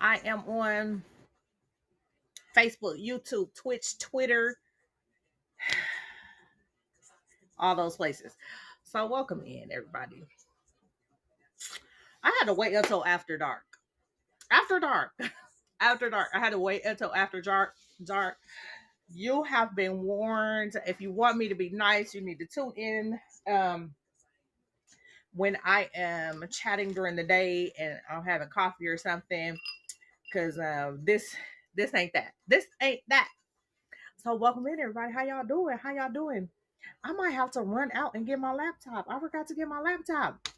I am on Facebook, YouTube, Twitch, Twitter, all those places. So welcome in, everybody. I had to wait until after dark. After dark. After dark. I had to wait until after dark. You have been warned. If you want me to be nice, you need to tune in when I am chatting during the day and I'm having coffee or something. Because this ain't that. This ain't that. So welcome in, everybody. How y'all doing? How y'all doing? I might have to run out and get my laptop. I forgot to get my laptop.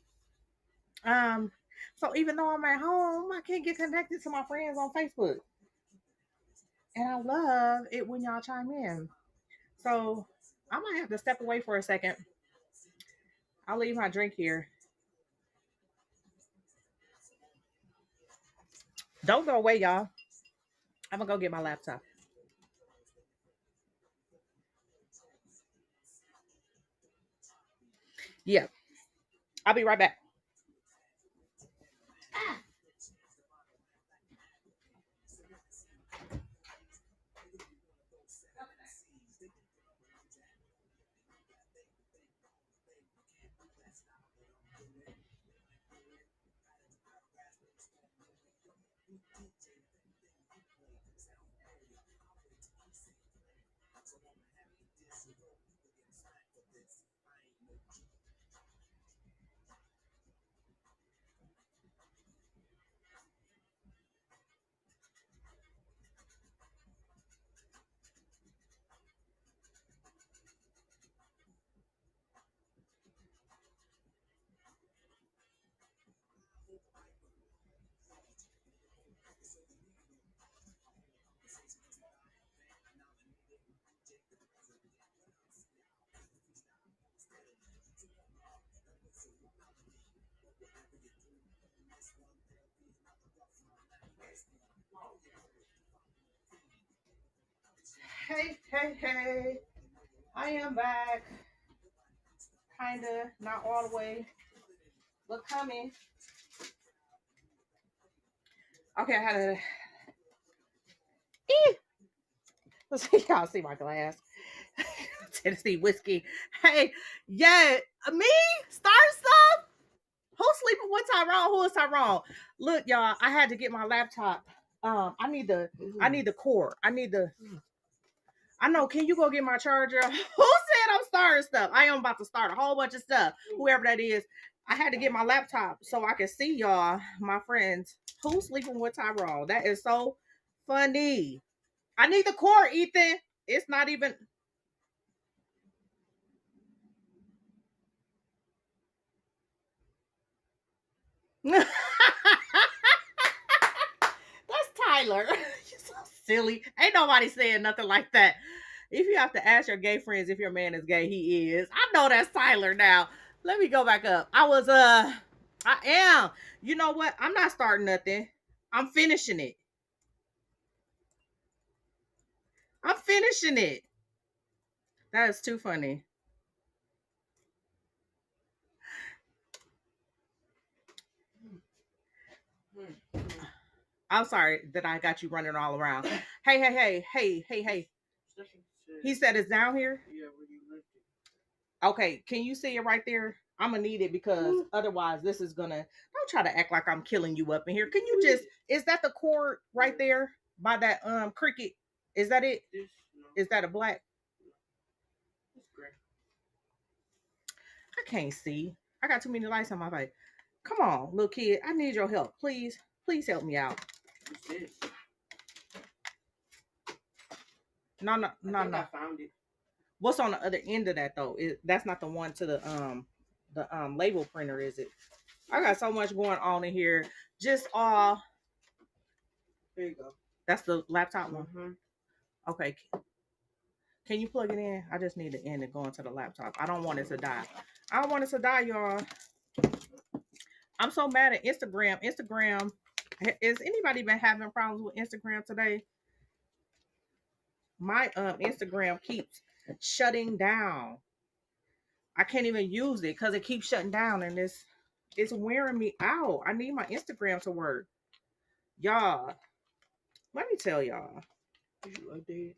Um, so even though I'm at home, I can't get connected to my friends on Facebook. And I love it when y'all chime in. So I might have to step away for a second. I'll leave my drink here. Don't go away, y'all. I'm gonna go get my laptop. Yeah, I'll be right back. Hey, hey, hey. I am back. Kinda, not all the way, but coming. Okay, I had a. Let's see, y'all see my glass. Tennessee whiskey. Hey, yeah, me? Start stuff? Who's sleeping with Tyrone? Who is Tyrone? Look, y'all, I had to get my laptop. I need the cord. I know, can you go get my charger? Who said I'm starting stuff? I am about to start a whole bunch of stuff. Whoever that is. I had to get my laptop so I can see y'all, my friends. Who's sleeping with Tyrone? That is so funny. I need the cord, Ethan. It's not even. That's Tyler. You're so silly. Ain't nobody saying nothing like that. If you have to ask your gay friends if your man is gay, he is. I know that's Tyler now. Let me go back up. I am. You know what? I'm not starting nothing. I'm finishing it. I'm finishing it. That is too funny. I'm sorry that I got you running all around. Hey, hey, hey, hey, hey, hey. He said it's down here. Okay, can you see it right there? I'm gonna need it because otherwise this is gonna. Don't try to act like I'm killing you up in here. Can you just? Is that the cord right there by that cricket? Is that it? Is that a black? I can't see. I got too many lights on my face. Come on, little kid. I need your help, please. Please help me out. No, no, no, no. I found it. What's on the other end of that though? That's not the one to the label printer, is it? I got so much going on in here. Just all. There you go. That's the laptop one. Mm-hmm. Okay. Can you plug it in? I just need the end to go into the laptop. I don't want it to die. I don't want it to die, y'all. I'm so mad at Instagram. Instagram. Has anybody been having problems with Instagram today? My Instagram keeps shutting down. I can't even use it because it keeps shutting down and it's wearing me out. I need my Instagram to work. Y'all, let me tell y'all. Did you update it?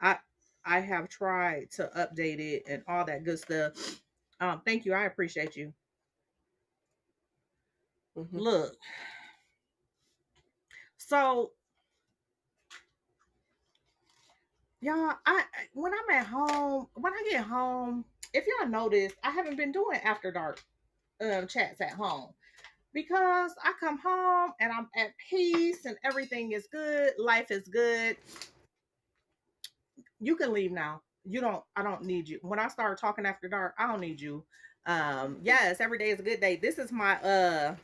I I have tried to update it and all that good stuff. Thank you. I appreciate you. Look, so y'all, when I'm at home, when I get home, if y'all notice, I haven't been doing after dark chats at home because I come home and I'm at peace and everything is good, life is good. You can leave now. You don't I don't need you. When I start talking after dark, I don't need you. Yes, every day is a good day. This is my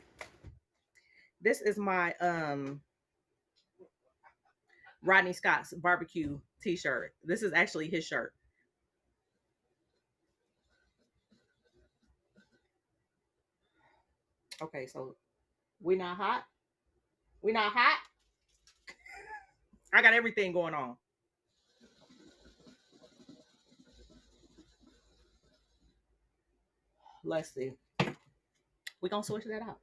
Rodney Scott's barbecue t-shirt. This is actually his shirt. Okay, so we not hot. We not hot. I got everything going on. Let's see. We gonna switch that out.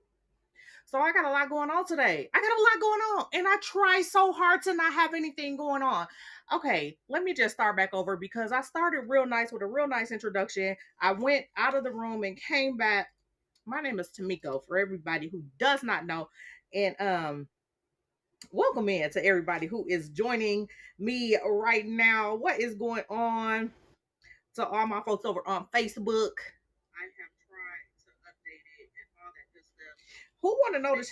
So I got a lot going on today. I got a lot going on, and I try so hard to not have anything going on. Okay, let me just start back over because I started real nice with a real nice introduction. I went out of the room and came back. My name is Tamiko. For everybody who does not know, and welcome in to everybody who is joining me right now. What is going on to all my folks over on Facebook? I have tried to update it and all that good stuff. Who want to know this?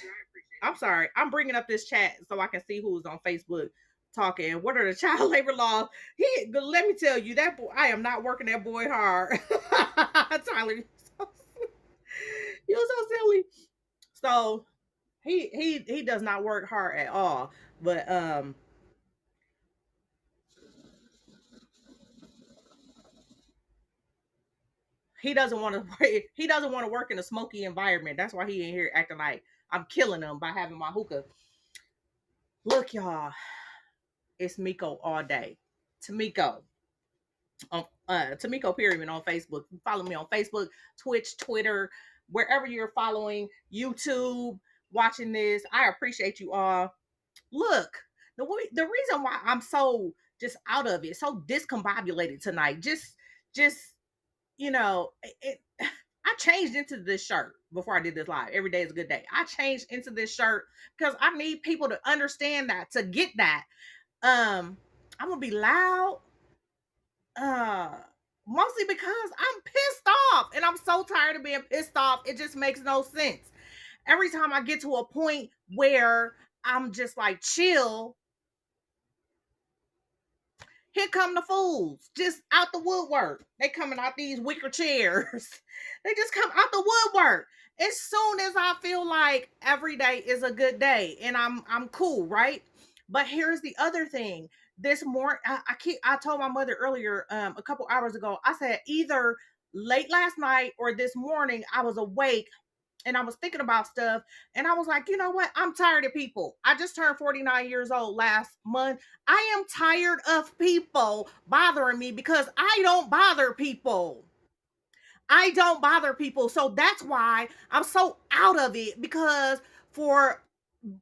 I'm sorry. I'm bringing up this chat so I can see who's on Facebook talking. What are the child labor laws? Let me tell you that boy. I am not working that boy hard. Tyler, you're so silly. So he does not work hard at all. But he doesn't want to. He doesn't want to work in a smoky environment. That's why he in here acting like I'm killing him by having my hookah. Look, y'all, it's Miko all day. Tamiko on Tamiko Period on Facebook. Follow me on Facebook, Twitch, Twitter, wherever you're following, YouTube, watching this. I appreciate you all. Look, the reason why I'm so just out of it, so discombobulated tonight, just I changed into this shirt before I did this live. Every day is a good day. I changed into this shirt because I need people to understand that, to get that. I'm gonna be loud. Uh Mostly because I'm pissed off and I'm so tired of being pissed off. It just makes no sense. Every time I get to a point where I'm just like chill, here come the fools, just out the woodwork. They coming out these wicker chairs. They just come out the woodwork. As soon as I feel like every day is a good day and I'm cool, right? But here's the other thing. This morning, I told my mother earlier, a couple hours ago. I said either late last night or this morning I was awake and I was thinking about stuff, and I was like, you know what? I'm tired of people. I just turned 49 years old last month. I am tired of people bothering me because I don't bother people. I don't bother people. So that's why I'm so out of it, because for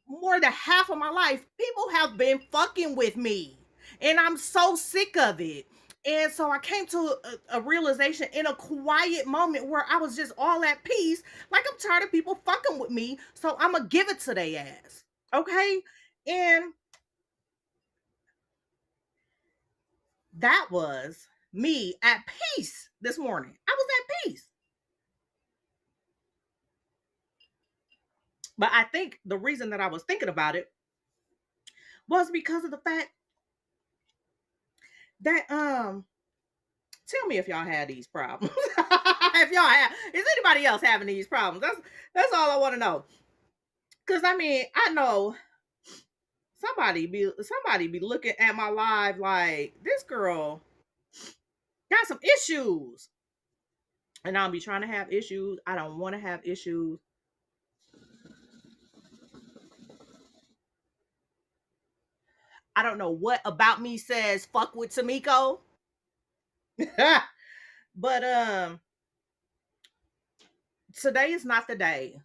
more than half of my life, people have been fucking with me. And I'm so sick of it. And so I came to a realization in a quiet moment where I was just all at peace. Like, I'm tired of people fucking with me. So I'm going to give it to their ass. Okay. And that was me at peace this morning. I was at peace. But I think the reason that I was thinking about it was because of the fact that tell me if y'all had these problems. If y'all have, is anybody else having these problems? That's all I want to know. Cause I mean, I know somebody be looking at my live like this girl got some issues, and I'll be trying to have issues. I don't want to have issues. I don't know what about me says fuck with Tamiko, but today is not the day.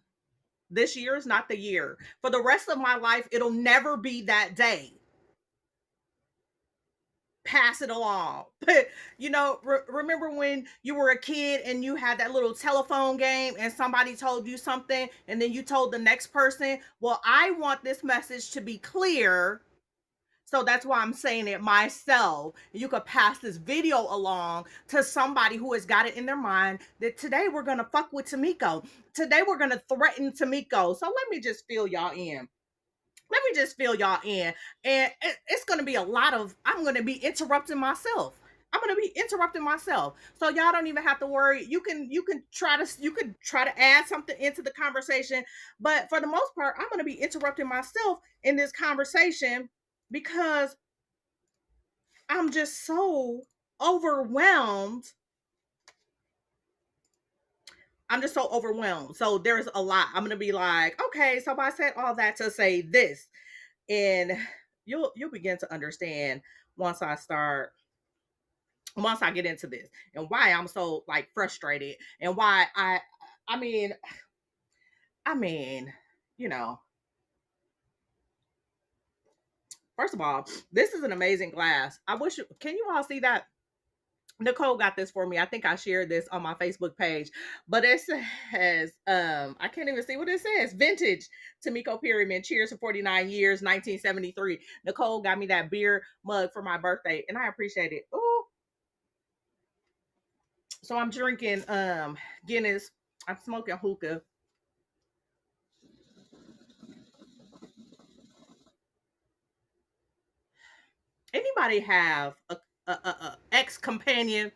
This year is not the year. For the rest of my life, it'll never be that day. Pass it along. But remember when you were a kid and you had that little telephone game and somebody told you something and then you told the next person, well, I want this message to be clear. So that's why I'm saying it myself. You could pass this video along to somebody who has got it in their mind that today we're going to fuck with Tamiko. Today we're going to threaten Tamiko. So let me just fill y'all in. Let me just fill y'all in. And it's going to be a lot of, I'm going to be interrupting myself. I'm going to be interrupting myself. So y'all don't even have to worry. You can try to add something into the conversation, but for the most part, I'm going to be interrupting myself in this conversation because I'm just so overwhelmed. I'm just so overwhelmed. So there's a lot. I'm going to be like, okay, so I said all that to say this, and you'll begin to understand once I get into this and why I'm so like frustrated and why I mean I mean, you know, first of all, this is an amazing glass. Can you all see that? Nicole got this for me. I think I shared this on my Facebook page, but it says, I can't even see what it says. Vintage Tamiko Pyramid. Cheers for 49 years, 1973. Nicole got me that beer mug for my birthday, and I appreciate it. Ooh. So I'm drinking Guinness. I'm smoking hookah. Anybody have a ex companion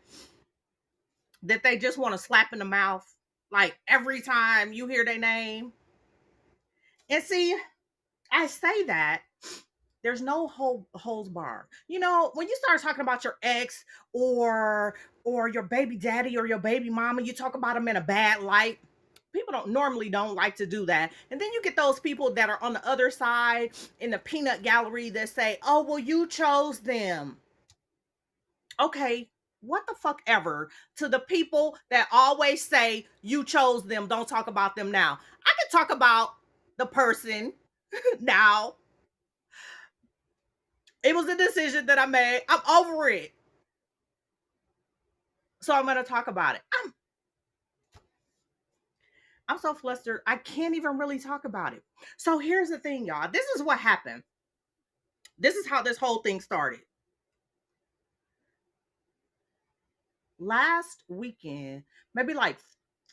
that they just want to slap in the mouth like every time you hear their name? And see, I say that there's no holds bar. When you start talking about your ex or your baby daddy or your baby mama, you talk about them in a bad light. People don't like to do that. And then you get those people that are on the other side in the peanut gallery that say, "Oh, well, you chose them." Okay, what the fuck ever to the people that always say you chose them. Don't talk about them now. I can talk about the person now. It was a decision that I made. I'm over it. So I'm going to talk about it. I'm so flustered. I can't even really talk about it. So here's the thing, y'all. This is what happened. This is how this whole thing started. Last weekend, maybe like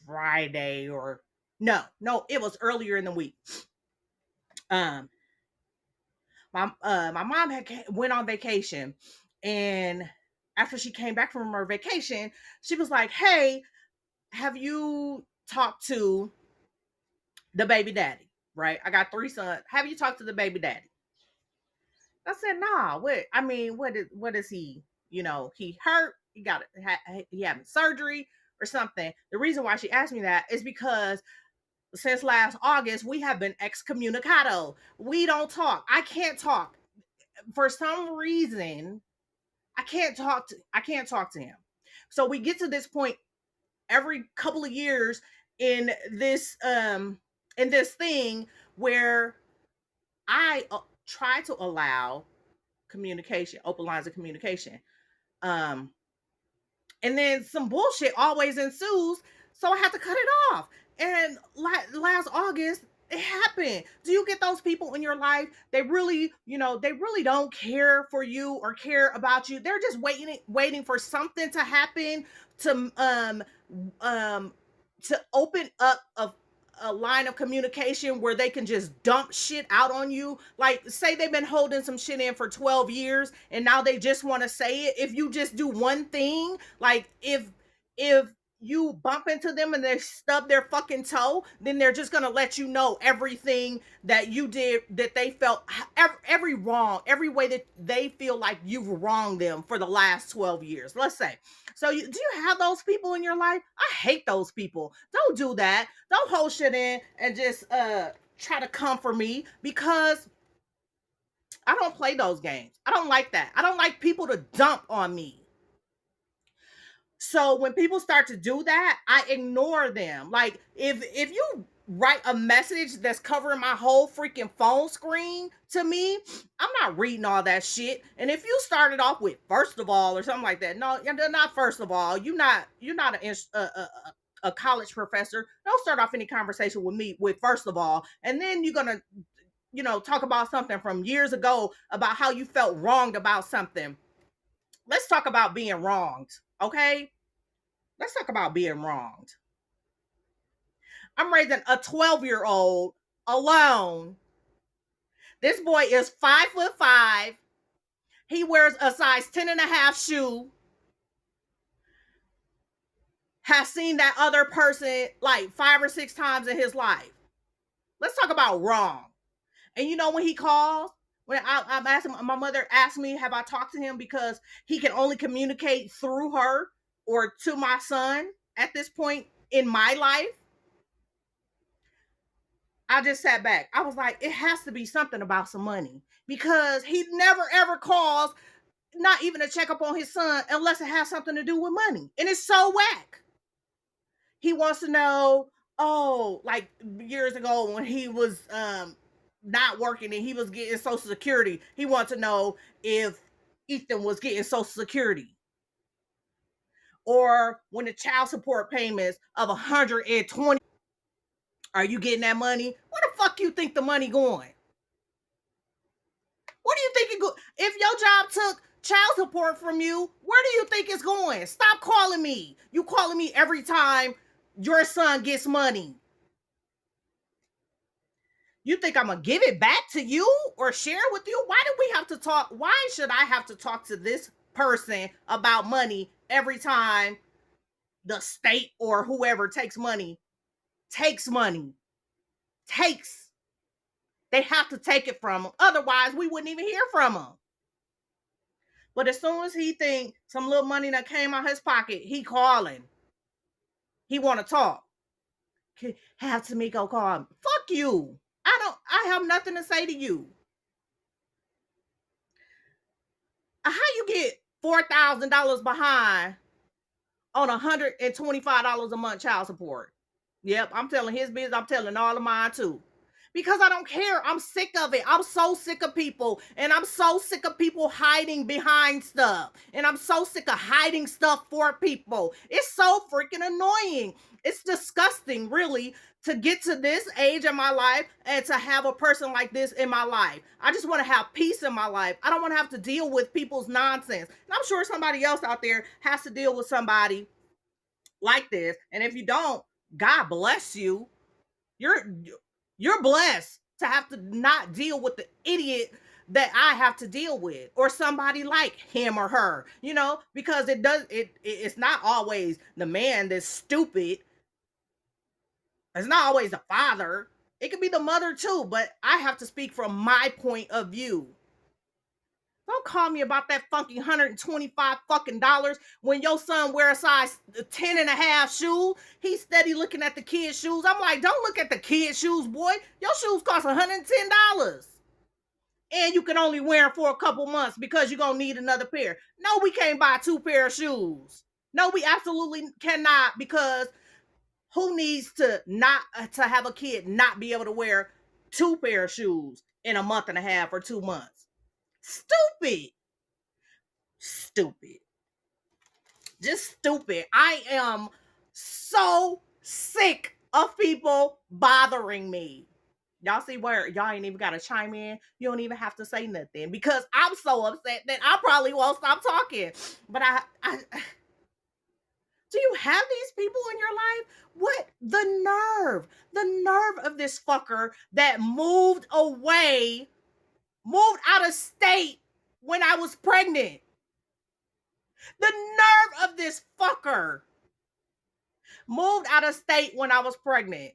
Friday or no, it was earlier in the week. Um, my mom went on vacation, and after she came back from her vacation, she was like, "Hey, have you talked to the baby daddy?" Right? I got 3 sons. Have you talked to the baby daddy? I said, "Nah. What? I mean, what is he? He hurt. He having surgery or something." The reason why she asked me that is because since last August we have been excommunicado. We don't talk. I can't talk for some reason. I can't talk to him. So we get to this point every couple of years in this thing where I try to allow communication, open lines of communication. Um, and then some bullshit always ensues, so I have to cut it off. And last August, it happened. Do you get those people in your life? They really don't care for you or care about you. They're just waiting for something to happen to um to open up a line of communication where they can just dump shit out on you. Like, say they've been holding some shit in for 12 years and now they just want to say it. If you just do one thing, like if you bump into them and they stub their fucking toe, then they're just gonna let you know everything that you did, that they felt every wrong, every way that they feel like you've wronged them for the last 12 years, let's say. So do you have those people in your life? I hate those people. Don't do that. Don't hold shit in and just try to comfort me, because I don't play those games. I don't like that. I don't like people to dump on me. So when people start to do that, I ignore them. Like, if you write a message that's covering my whole freaking phone screen to me, I'm not reading all that shit. And if you started off with first of all or something like that, no, you're not first of all. You're not a college professor. Don't start off any conversation with me with first of all, and then you're gonna talk about something from years ago about how you felt wronged about something. Let's talk about being wronged, okay? Let's talk about being wronged. I'm raising a 12-year-old alone. This boy is 5'5". He wears a size 10 and a half shoe. Has seen that other person like 5 or 6 times in his life. Let's talk about wrong. And when he calls, when I'm asking, my mother asked me, have I talked to him because he can only communicate through her or to my son at this point in my life. I just sat back. I was like, it has to be something about some money because he never ever calls, not even to check up on his son, unless it has something to do with money. And it's so whack. He wants to know, oh, like years ago when he was not working and he was getting Social Security, he wants to know if Ethan was getting Social Security. Or when the child support payments of 120, are you getting that money? Where the fuck you think the money going? What do you think it go? If your job took child support from you, where do you think it's going? Stop calling me. You calling me every time your son gets money. You think I'm gonna give it back to you or share it with you? Why do we have to talk? Why should I have to talk to this person about money every time the state or whoever takes money? Takes money. Takes. They have to take it from them. Otherwise, we wouldn't even hear from them. But as soon as he think some little money that came out his pocket, he calling. He want to talk. Have Tamiko call him. Fuck you. I have nothing to say to you. How you get $4,000 behind on $125 a month child support? Yep, I'm telling his business. I'm telling all of mine too. Because I don't care. I'm sick of it. I'm so sick of people. And I'm so sick of people hiding behind stuff. And I'm so sick of hiding stuff for people. It's so freaking annoying. It's disgusting, really, to get to this age in my life and to have a person like this in my life. I just want to have peace in my life. I don't want to have to deal with people's nonsense. And I'm sure somebody else out there has to deal with somebody like this. And if you don't, God bless you. You're you're blessed to have to not deal with the idiot that I have to deal with or somebody like him or her, because it's not always the man that's stupid. It's not always the father. It could be the mother too, but I have to speak from my point of view. Don't call me about that funky 125 fucking dollars when your son wear a size 10 and a half shoe. He's steady looking at the kid's shoes. I'm like, don't look at the kid's shoes, boy. Your shoes cost $110. And you can only wear them for a couple months because you're going to need another pair. No, we can't buy two pair of shoes. No, we absolutely cannot, because who needs to not to have a kid not be able to wear two pair of shoes in a month and a half or 2 months? Stupid. Stupid. Just stupid. I am so sick of people bothering me. Y'all see where y'all ain't even got to chime in? You don't even have to say nothing because I'm so upset that I probably won't stop talking. But I do you have these people in your life? What the nerve of this fucker that moved away, moved out of state when I was pregnant. The nerve of this fucker moved out of state when I was pregnant.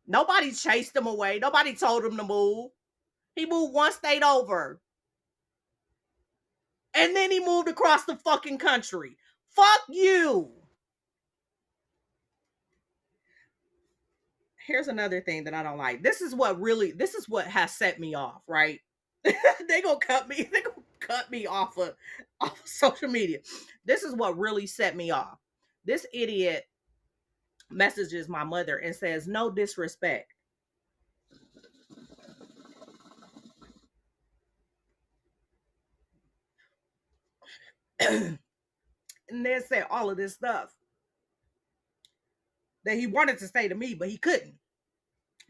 Nobody chased him away. Nobody told him to move. He moved one state over. And then he moved across the fucking country. Fuck you. Here's another thing that I don't like. This is what has set me off, right? They gonna cut me off of social media. This is what really set me off. This idiot messages my mother and says, "No disrespect." And then said all of this stuff that he wanted to say to me, but he couldn't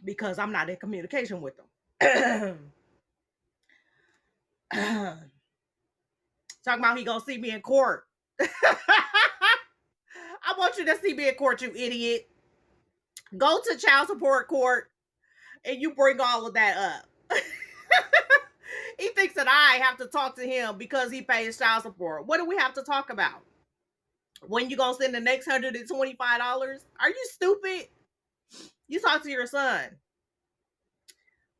because I'm not in communication with him. Talking about he gonna see me in court. I want you to see me in court, you idiot. Go to child support court and you bring all of that up. He thinks that I have to talk to him because he pays child support. What do we have to talk about? When you gonna send the next $125? Are you stupid? You talk to your son.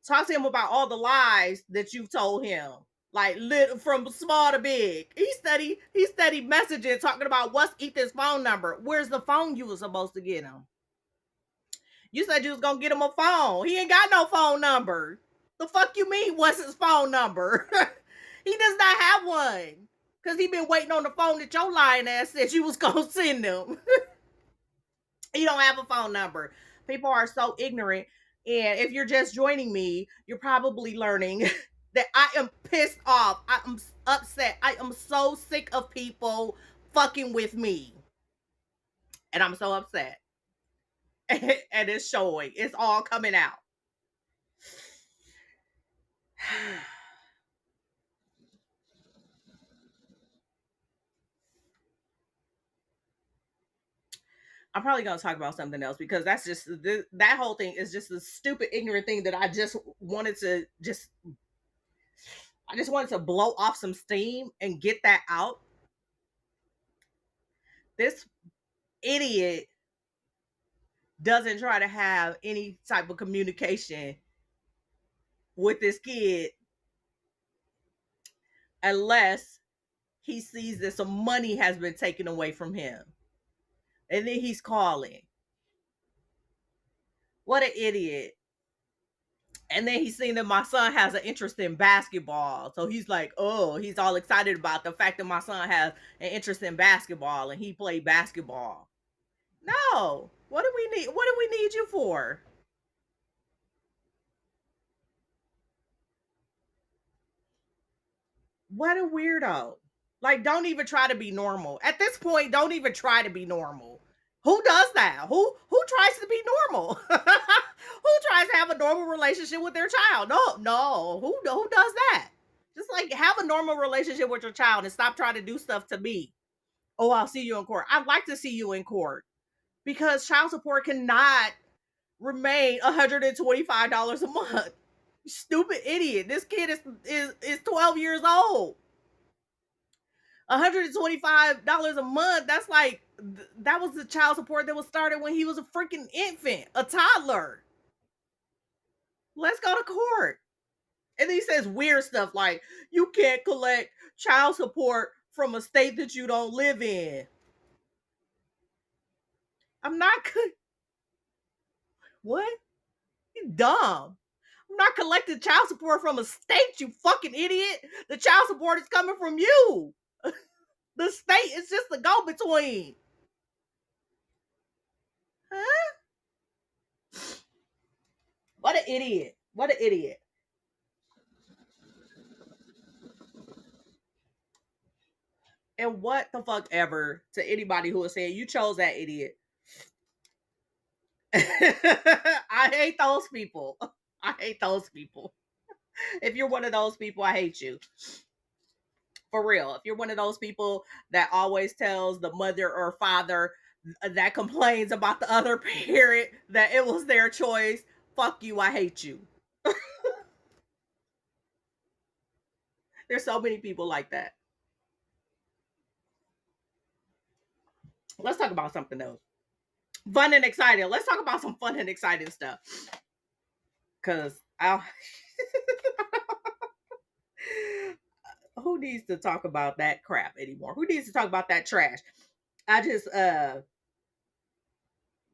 Talk to him about all the lies that you've told him. Like from small to big. He studied messaging talking about what's Ethan's phone number. Where's the phone you was supposed to get him? You said you was gonna get him a phone. He ain't got no phone number. The fuck you mean what's his phone number? He does not have one. Cause he been waiting on the phone that your lying ass said you was gonna send him. He don't have a phone number. People are so ignorant. And if you're just joining me, you're probably learning that I am pissed off. I am upset. I am so sick of people fucking with me. And I'm so upset. And it's showing. It's all coming out. I'm probably gonna talk about something else because that's just that whole thing is just a stupid, ignorant thing that I just wanted to blow off some steam and get that out. This idiot doesn't try to have any type of communication with this kid unless he sees that some money has been taken away from him. And then he's calling. What an idiot. And then he's seeing that my son has an interest in basketball. So he's like, oh, he's all excited about the fact that my son has an interest in basketball and he played basketball. No. What do we need? What do we need you for? What a weirdo. Like, don't even try to be normal. At this point, don't even try to be normal. Who does that? Who tries to be normal? Who tries to have a normal relationship with their child? No, no. Who does that? Just like have a normal relationship with your child and stop trying to do stuff to me. Oh, I'll see you in court. I'd like to see you in court because child support cannot remain $125 a month. Stupid idiot. This kid is 12 years old. $125 a month. That's like that was the child support that was started when he was a freaking infant, a toddler. Let's go to court. And then he says weird stuff like you can't collect child support from a state that you don't live in. I'm not what? You dumb. I'm not collecting child support from a state, you fucking idiot. The child support is coming from you. The state is just a go between. Huh? What an idiot. What an idiot. And what the fuck ever to anybody who is saying you chose that idiot. I hate those people. I hate those people. If you're one of those people, I hate you. For real. If you're one of those people that always tells the mother or father that complains about the other parent that it was their choice, fuck you. I hate you. There's so many people like that. Let's talk about something else. Fun and exciting. Let's talk about some fun and exciting stuff. Cause I who needs to talk about that crap anymore? Who needs to talk about that trash? I just I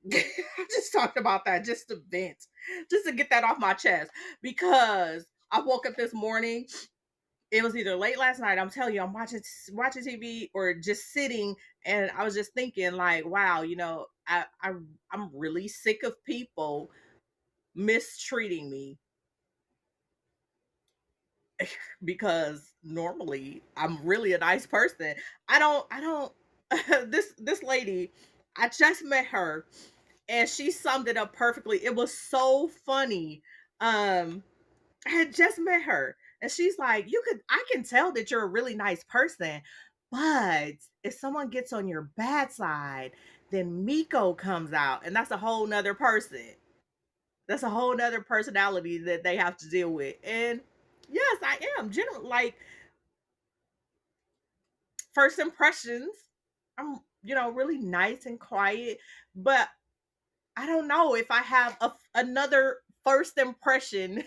just talked about that just to vent, just to get that off my chest because I woke up this morning. It was either late last night. I'm telling you, I'm watching TV or just sitting, and I was just thinking, like, wow, I'm really sick of people mistreating me because normally I'm really a nice person. I don't this lady, I just met her and she summed it up perfectly. It was so funny. I had just met her and she's like, I can tell that you're a really nice person, but if someone gets on your bad side, then Miko comes out and that's a whole nother person. That's a whole nother personality that they have to deal with. And yes, I am generally like first impressions. I'm, really nice and quiet, but I don't know if I have another first impression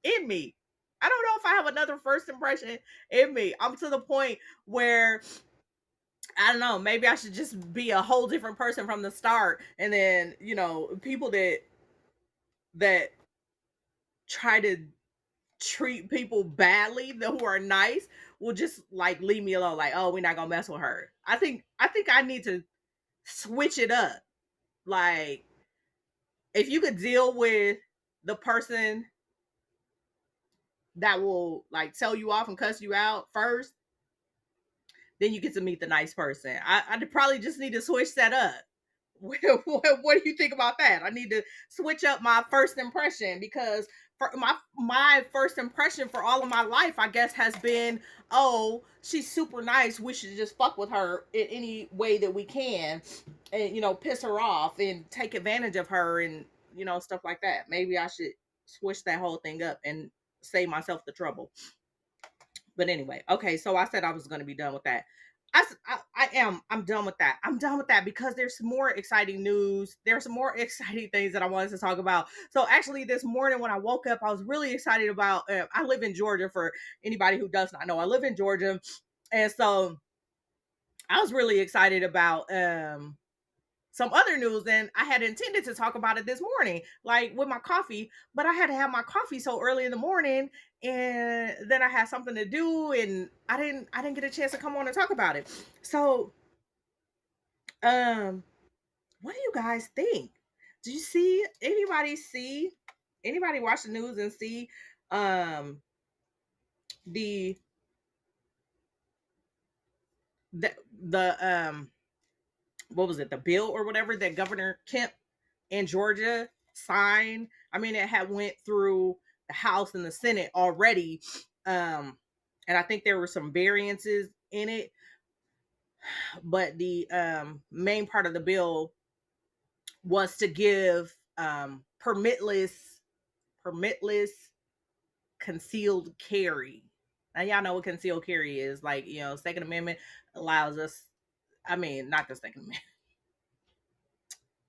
in me. I don't know if I have another first impression in me. I'm to the point where I don't know, maybe I should just be a whole different person from the start. And then, people that try to treat people badly who are nice will just like leave me alone. Like, oh, we're not gonna mess with her. I think I need to switch it up. Like, if you could deal with the person that will like tell you off and cuss you out first, then you get to meet the nice person. I probably just need to switch that up. What do you think about that? I need to switch up my first impression because for my first impression for all of my life, I guess, has been, oh, she's super nice. We should just fuck with her in any way that we can, and piss her off and take advantage of her and stuff like that. Maybe I should switch that whole thing up and save myself the trouble. But anyway, okay, so I said I was going to be done with that. I am. I'm done with that. I'm done with that because there's some more exciting news. There's some more exciting things that I wanted to talk about. So actually, this morning when I woke up, I was really excited about. I live in Georgia. For anybody who does not know, I live in Georgia, and so I was really excited about some other news, and I had intended to talk about it this morning, like with my coffee, but I had to have my coffee so early in the morning, and then I had something to do, and I didn't get a chance to come on and talk about it. So, um, what do you guys think? Do you see anybody watch the news and see um the the the what was it, the bill or whatever that Governor Kemp in Georgia signed? I mean, it had went through the House and the Senate already, and I think there were some variances in it, but the main part of the bill was to give permitless concealed carry. Now y'all know what concealed carry is. Like, Second Amendment allows us. I mean, not the Second Amendment,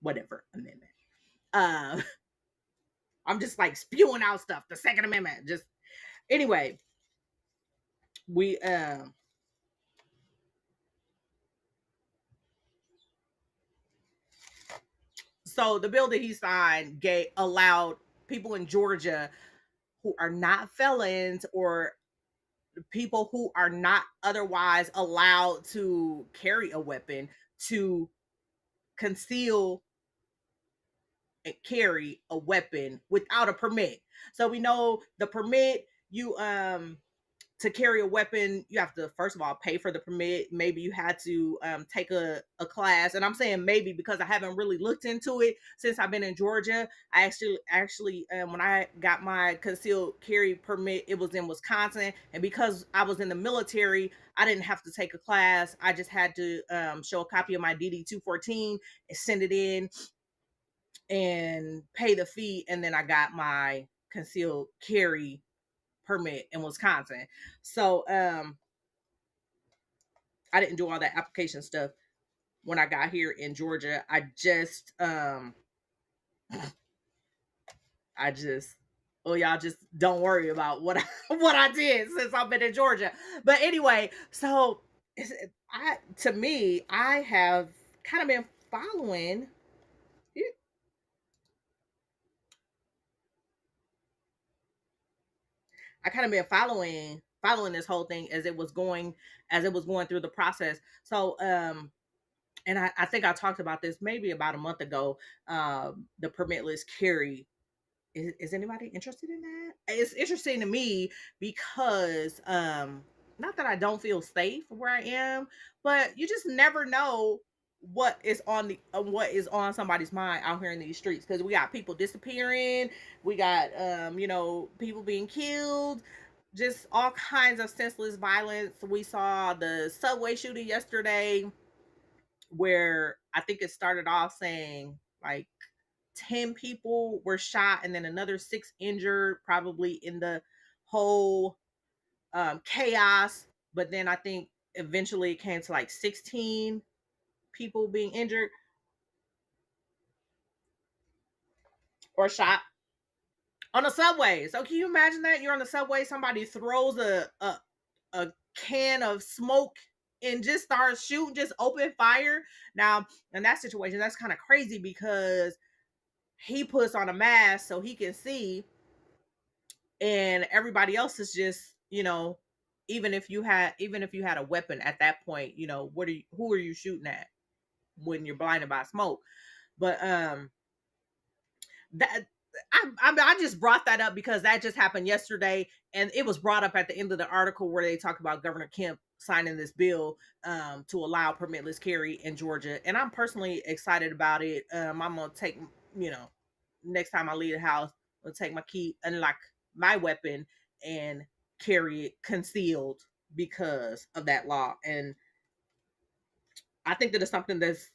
whatever amendment. Uh, I'm just like spewing out stuff. The Second Amendment. Just anyway, we so the bill that he signed allowed people in Georgia who are not felons or people who are not otherwise allowed to carry a weapon to conceal and carry a weapon without a permit. So we know the permit, you to carry a weapon, you have to first of all pay for the permit. Maybe you had to take a class, and I'm saying maybe because I haven't really looked into it since I've been in Georgia. I actually when I got my concealed carry permit, it was in Wisconsin, and because I was in the military, I didn't have to take a class. I just had to show a copy of my DD 214 and send it in and pay the fee, and then I got my concealed carry permit in Wisconsin. So I didn't do all that application stuff when I got here in Georgia. I just oh, y'all just don't worry about what what I did since I've been in Georgia. But anyway, so to me, I have kind of been following I kind of been following this whole thing as it was going through the process. So and I think I talked about this maybe about a month ago. The permitless carry. Is anybody interested in that? It's interesting to me because not that I don't feel safe where I am, but you just never know what is on somebody's mind out here in these streets, because we got people disappearing, we got people being killed, just all kinds of senseless violence. We saw the subway shooting yesterday, where I think it started off saying like 10 people were shot and then another 6 injured, probably in the whole chaos. But then I think eventually it came to like 16 people being injured or shot on the subway. So can you imagine that? You're on the subway, somebody throws a can of smoke and just starts shooting, just open fire. Now, in that situation, that's kind of crazy because he puts on a mask so he can see, and everybody else is just, even if you had a weapon at that point, who are you shooting at when you're blinded by smoke? But that I just brought that up because that just happened yesterday, and it was brought up at the end of the article where they talk about Governor Kemp signing this bill to allow permitless carry in Georgia, and I'm personally excited about it. I'm gonna take, you know, next time I leave the house, I'll take my key, unlock my weapon, and carry it concealed because of that law. And I think that it's something that's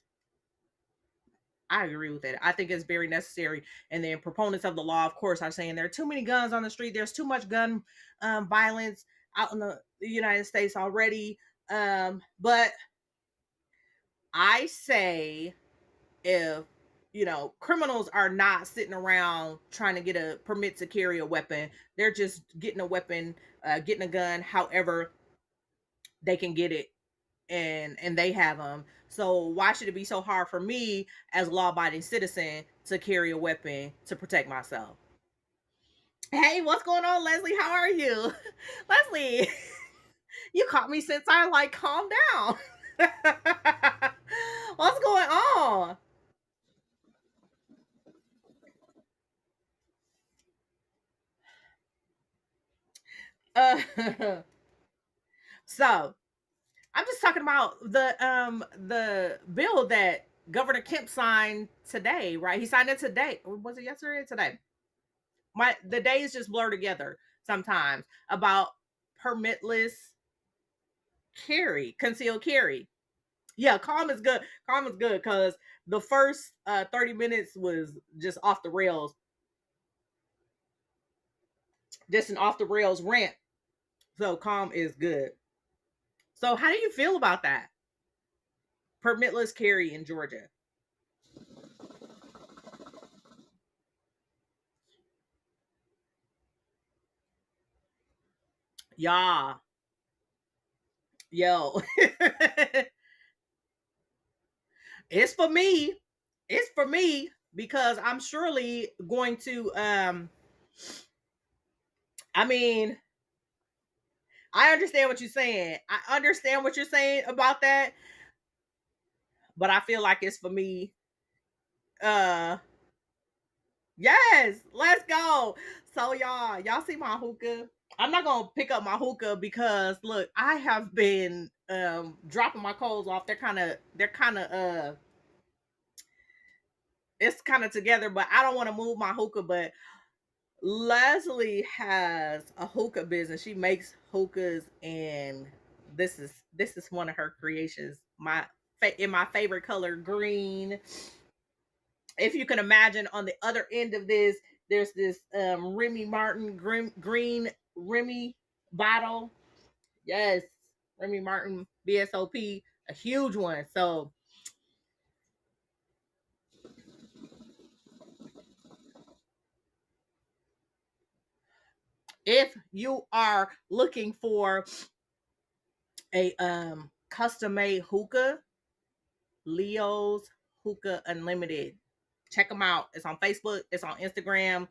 I agree with it. I think it's very necessary. And then proponents of the law, of course, are saying there are too many guns on the street. There's too much gun violence out in the United States already. But I say, if criminals are not sitting around trying to get a permit to carry a weapon, they're just getting a weapon, getting a gun, however they can get it, and they have them. So why should it be so hard for me as a law-abiding citizen to carry a weapon to protect myself? Hey, what's going on, Leslie? How are you? Leslie, you caught me since I like calmed down. What's going on? Uh, so I'm just talking about the bill that Governor Kemp signed today, right? He signed it today. Was it yesterday or today? The days just blur together sometimes, about permitless carry, concealed carry. Yeah, calm is good. Calm is good because the first 30 minutes was just off the rails, just an off the rails rant. So calm is good. So how do you feel about that? Permitless carry in Georgia. Yeah. Yo. It's for me. It's for me because I'm surely going to I mean, I understand what you're saying. I understand what you're saying about that, but I feel like it's for me. Uh yes, let's go. So y'all see my hookah? I'm not gonna pick up my hookah because look, I have been dropping my coals off. They're kind of it's kind of together, but I don't want to move my hookah. But Leslie has a hookah business. She makes hookahs, and this is one of her creations. In my favorite color, green. If you can imagine, on the other end of this, there's this Remy Martin green Remy bottle. Yes, Remy Martin BSOP, a huge one. So if you are looking for a custom made hookah, Leo's Hookah Unlimited. Check them out. It's on Facebook. It's on Instagram.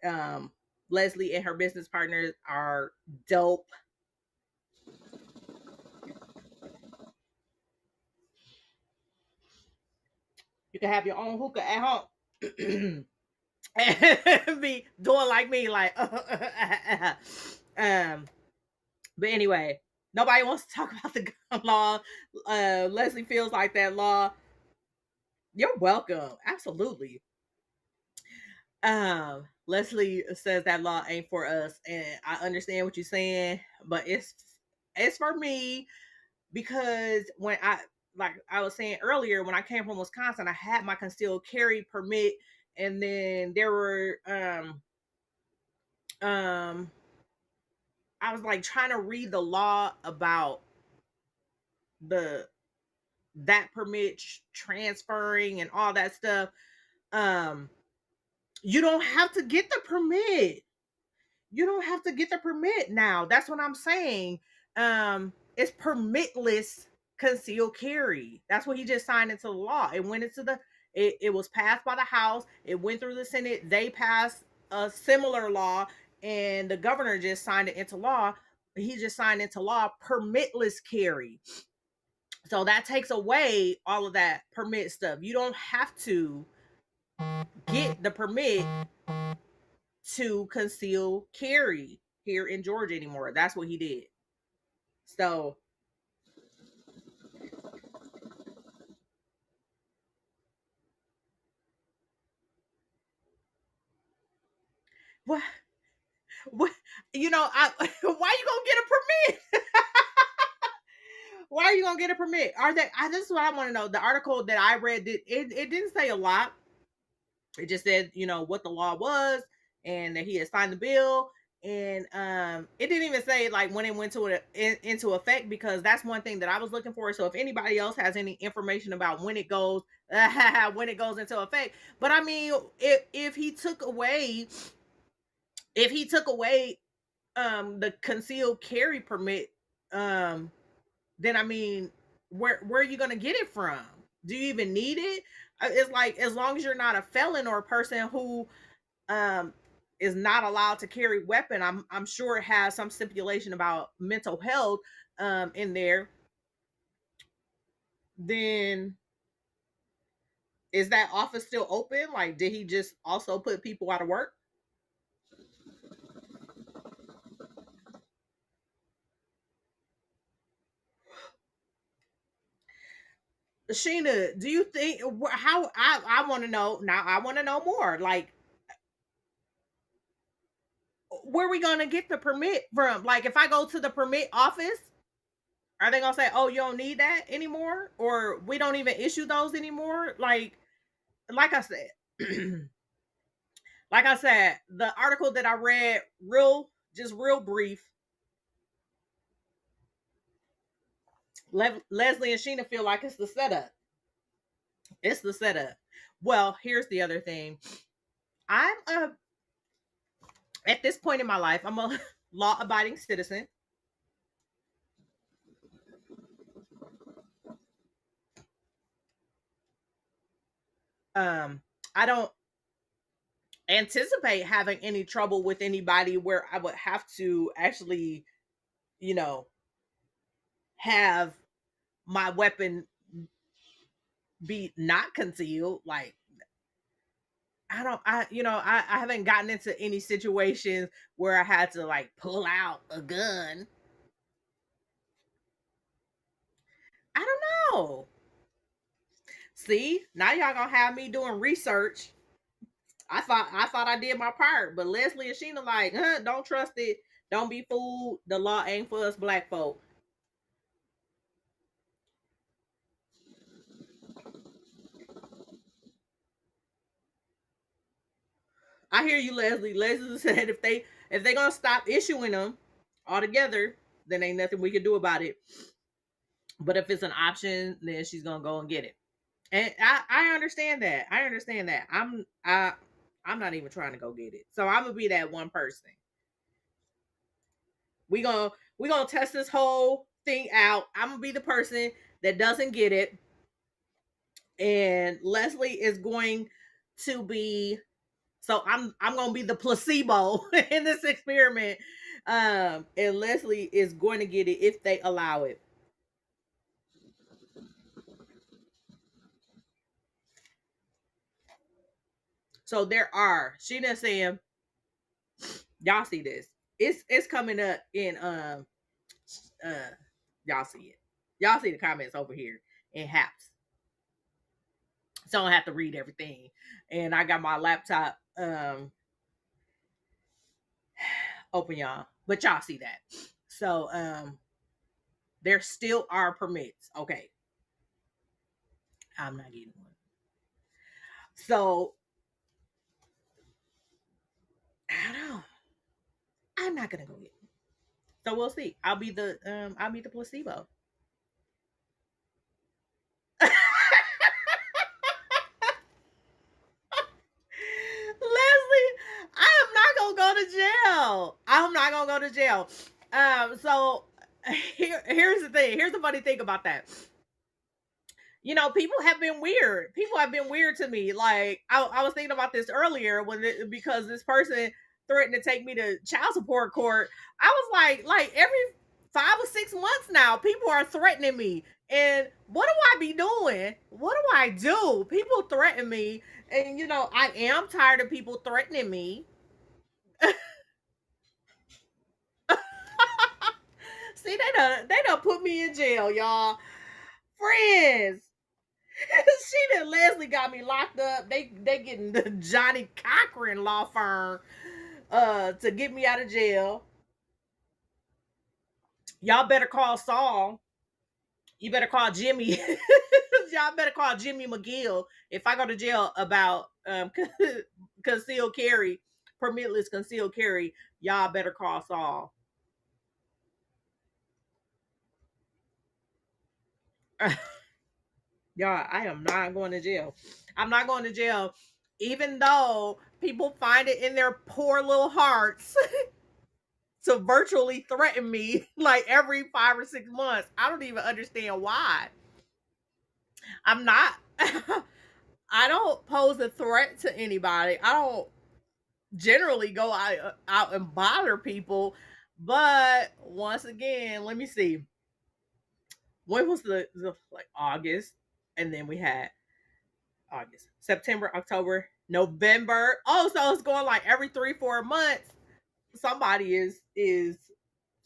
Um, Leslie and her business partners are dope. You can have your own hookah at home. And be doing like me, like but anyway, nobody wants to talk about the gun law. Leslie feels like that law. You're welcome. Absolutely. Leslie says that law ain't for us, and I understand what you're saying, but it's for me because when like I was saying earlier, when I came from Wisconsin, I had my concealed carry permit, and then there were um I was like trying to read the law about the that permit transferring and all that stuff. Um, you don't have to get the permit. You don't have to get the permit now. That's what I'm saying. It's permitless concealed carry. That's what he just signed into the law. It went into it was passed by the House. It went through the Senate. They passed a similar law, and the governor just signed it into law. He just signed into law permitless carry. So that takes away all of that permit stuff. You don't have to get the permit to conceal carry here in Georgia anymore. That's what he did. So what what I why you gonna get a permit? Why are you gonna get a permit? Are they this is what I want to know. The article that I read it didn't say a lot. It just said, what the law was and that he had signed the bill. And it didn't even say like when it went into effect, because that's one thing that I was looking for. So if anybody else has any information about when it goes when it goes into effect, but I mean, if he took away the concealed carry permit, um then I mean, where are you going to get it from? Do you even need it? It's like, as long as you're not a felon or a person who um is not allowed to carry weapon, I'm sure it has some stipulation about mental health in there. Then is that office still open? Like, did he just also put people out of work? Sheena, do you think, how, I want to know now, I want to know more, like, where are we gonna get the permit from? Like, if I go to the permit office, are they gonna say, "Oh, you don't need that anymore," or we don't even issue those anymore? Like I said, like I said, the article that I read, real brief. Leslie and Sheena feel like it's the setup. It's the setup. Well, here's the other thing. I'm a At this point in my life, I'm a law-abiding citizen. Um, I don't anticipate having any trouble with anybody where I would have to actually, you know, have my weapon be not concealed. Like, I don't, I haven't gotten into any situations where I had to like pull out a gun. I don't know. See, now y'all gonna have me doing research. I thought I did my part, but Leslie and Sheena like, don't trust it. Don't be fooled. The law ain't for us black folk. I hear you, Leslie. Leslie said if they gonna stop issuing them altogether, then ain't nothing we can do about it. But if it's an option, then she's gonna go and get it. And I understand that. I understand that. I'm not even trying to go get it. So I'm gonna be that one person. We gonna we gonna test this whole thing out. I'm gonna be the person that doesn't get it, and Leslie is going to be. So I'm gonna be the placebo in this experiment. And Leslie is going to get it if they allow it. So there are. Sheena saying, y'all see this. It's coming up in uh y'all see it. Y'all see the comments over here in Haps. So I don't have to read everything. And I got my laptop open, y'all. But y'all see that. So there still are permits. Okay. I'm not getting one. So I don't know. I'm not gonna go get it. So we'll see. I'll be the placebo. Leslie, I am not gonna go to jail. I'm not gonna go to jail. So here's the thing. Here's the funny thing about that. You know, people have been weird. People have been weird to me. Like I was thinking about this earlier because this person threatened to take me to child support court. I was like every 5 or 6 months now, people are threatening me. And what do I be doing? What do I do? People threaten me, and you know I am tired of people threatening me. See, they done put me in jail, y'all. Friends. She and Leslie got me locked up. They getting the Johnny Cochran law firm to get me out of jail. Y'all better call Saul. You better call Jimmy. Y'all better call Jimmy McGill if I go to jail about concealed carry, permitless concealed carry. Y'all better call Saul. Y'all, I am not going to jail. I'm not going to jail, even though people find it in their poor little hearts to virtually threaten me like every 5 or 6 months. I don't even understand why. I'm not. I don't pose a threat to anybody. I don't generally go out and bother people. But once again, let me see. When was the like August, and then we had August, September, October, November. Oh, so it's going like every 3 4 months. Somebody is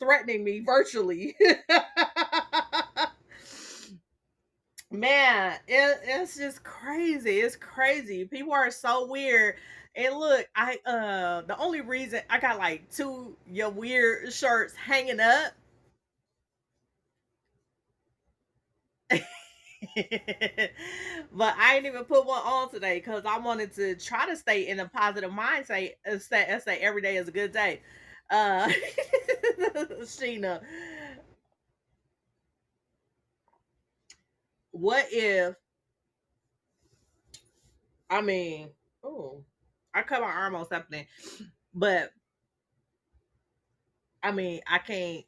threatening me virtually. Man, it's just crazy. It's crazy. People are so weird. And look, I the only reason I got like two your weird shirts hanging up. But I ain't even put one on today because I wanted to try to stay in a positive mindset and say every day is a good day. Uh Sheena, what if I mean, oh, I cut my arm on something, but I mean, I can't,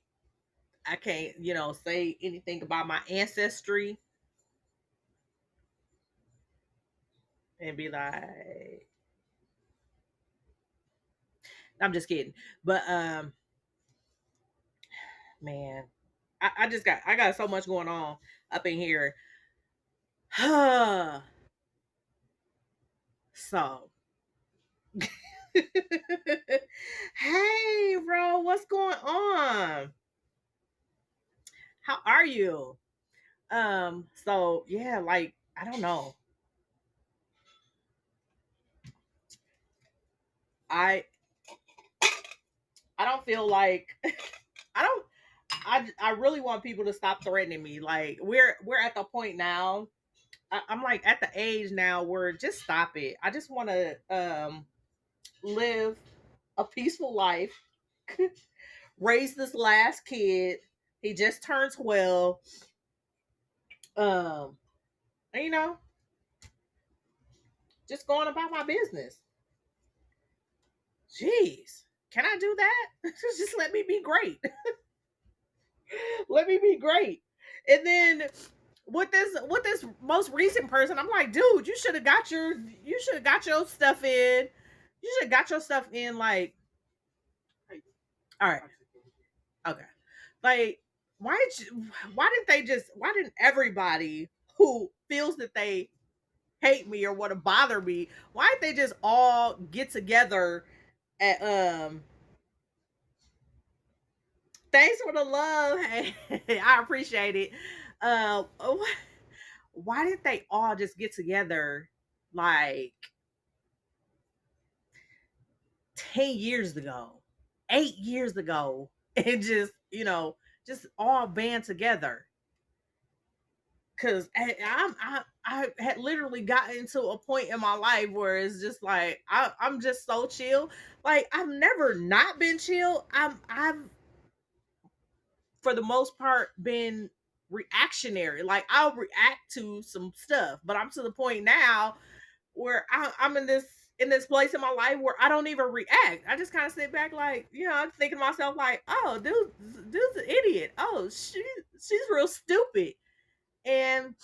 say anything about my ancestry and be like, I'm just kidding. But man, I got so much going on up in here. So hey bro, what's going on? How are you? So yeah, like I don't know. I I don't feel like I don't I really want people to stop threatening me. Like we're at the point now. I'm like at the age now where just stop it. I just want to live a peaceful life, raise this last kid. He just turned 12. Um, and, just going about my business. Jeez, can I do that? Just let me be great. Let me be great. And then with this most recent person, I'm like, dude, you should have got your stuff in. You should have got your stuff in like all right. Okay. Like why didn't everybody who feels that they hate me or want to bother me, why don't they just all get together at thanks for the love. Hey, I appreciate it. Why did they all just get together like 10 years ago, 8 years ago, and just, just all band together? Cause I had literally gotten to a point in my life where it's just like I'm just so chill. Like I've never not been chill. I've for the most part been reactionary. Like I'll react to some stuff, but I'm to the point now where I'm in this place in my life where I don't even react. I just kind of sit back, like, I'm thinking to myself, like, oh, dude's an idiot. Oh, she's real stupid, and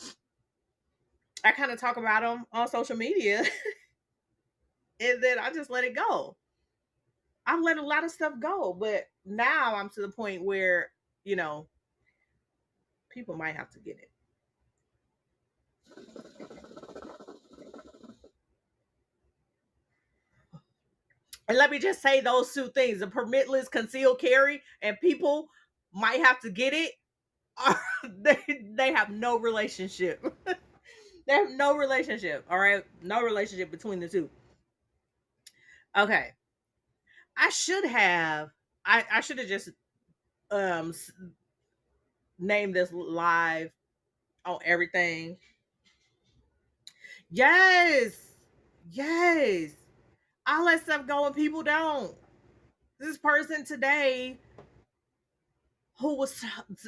I kind of talk about them on social media, and then I just let it go. I've let a lot of stuff go, but now I'm to the point where you know people might have to get it. And let me just say those two things: the permitless concealed carry, and people might have to get it. Are, they have no relationship. They have no relationship. All right, no relationship between the two. Okay, I should have. I should have just um named this live on everything. Yes, yes. I let stuff go and people don't. This person today who was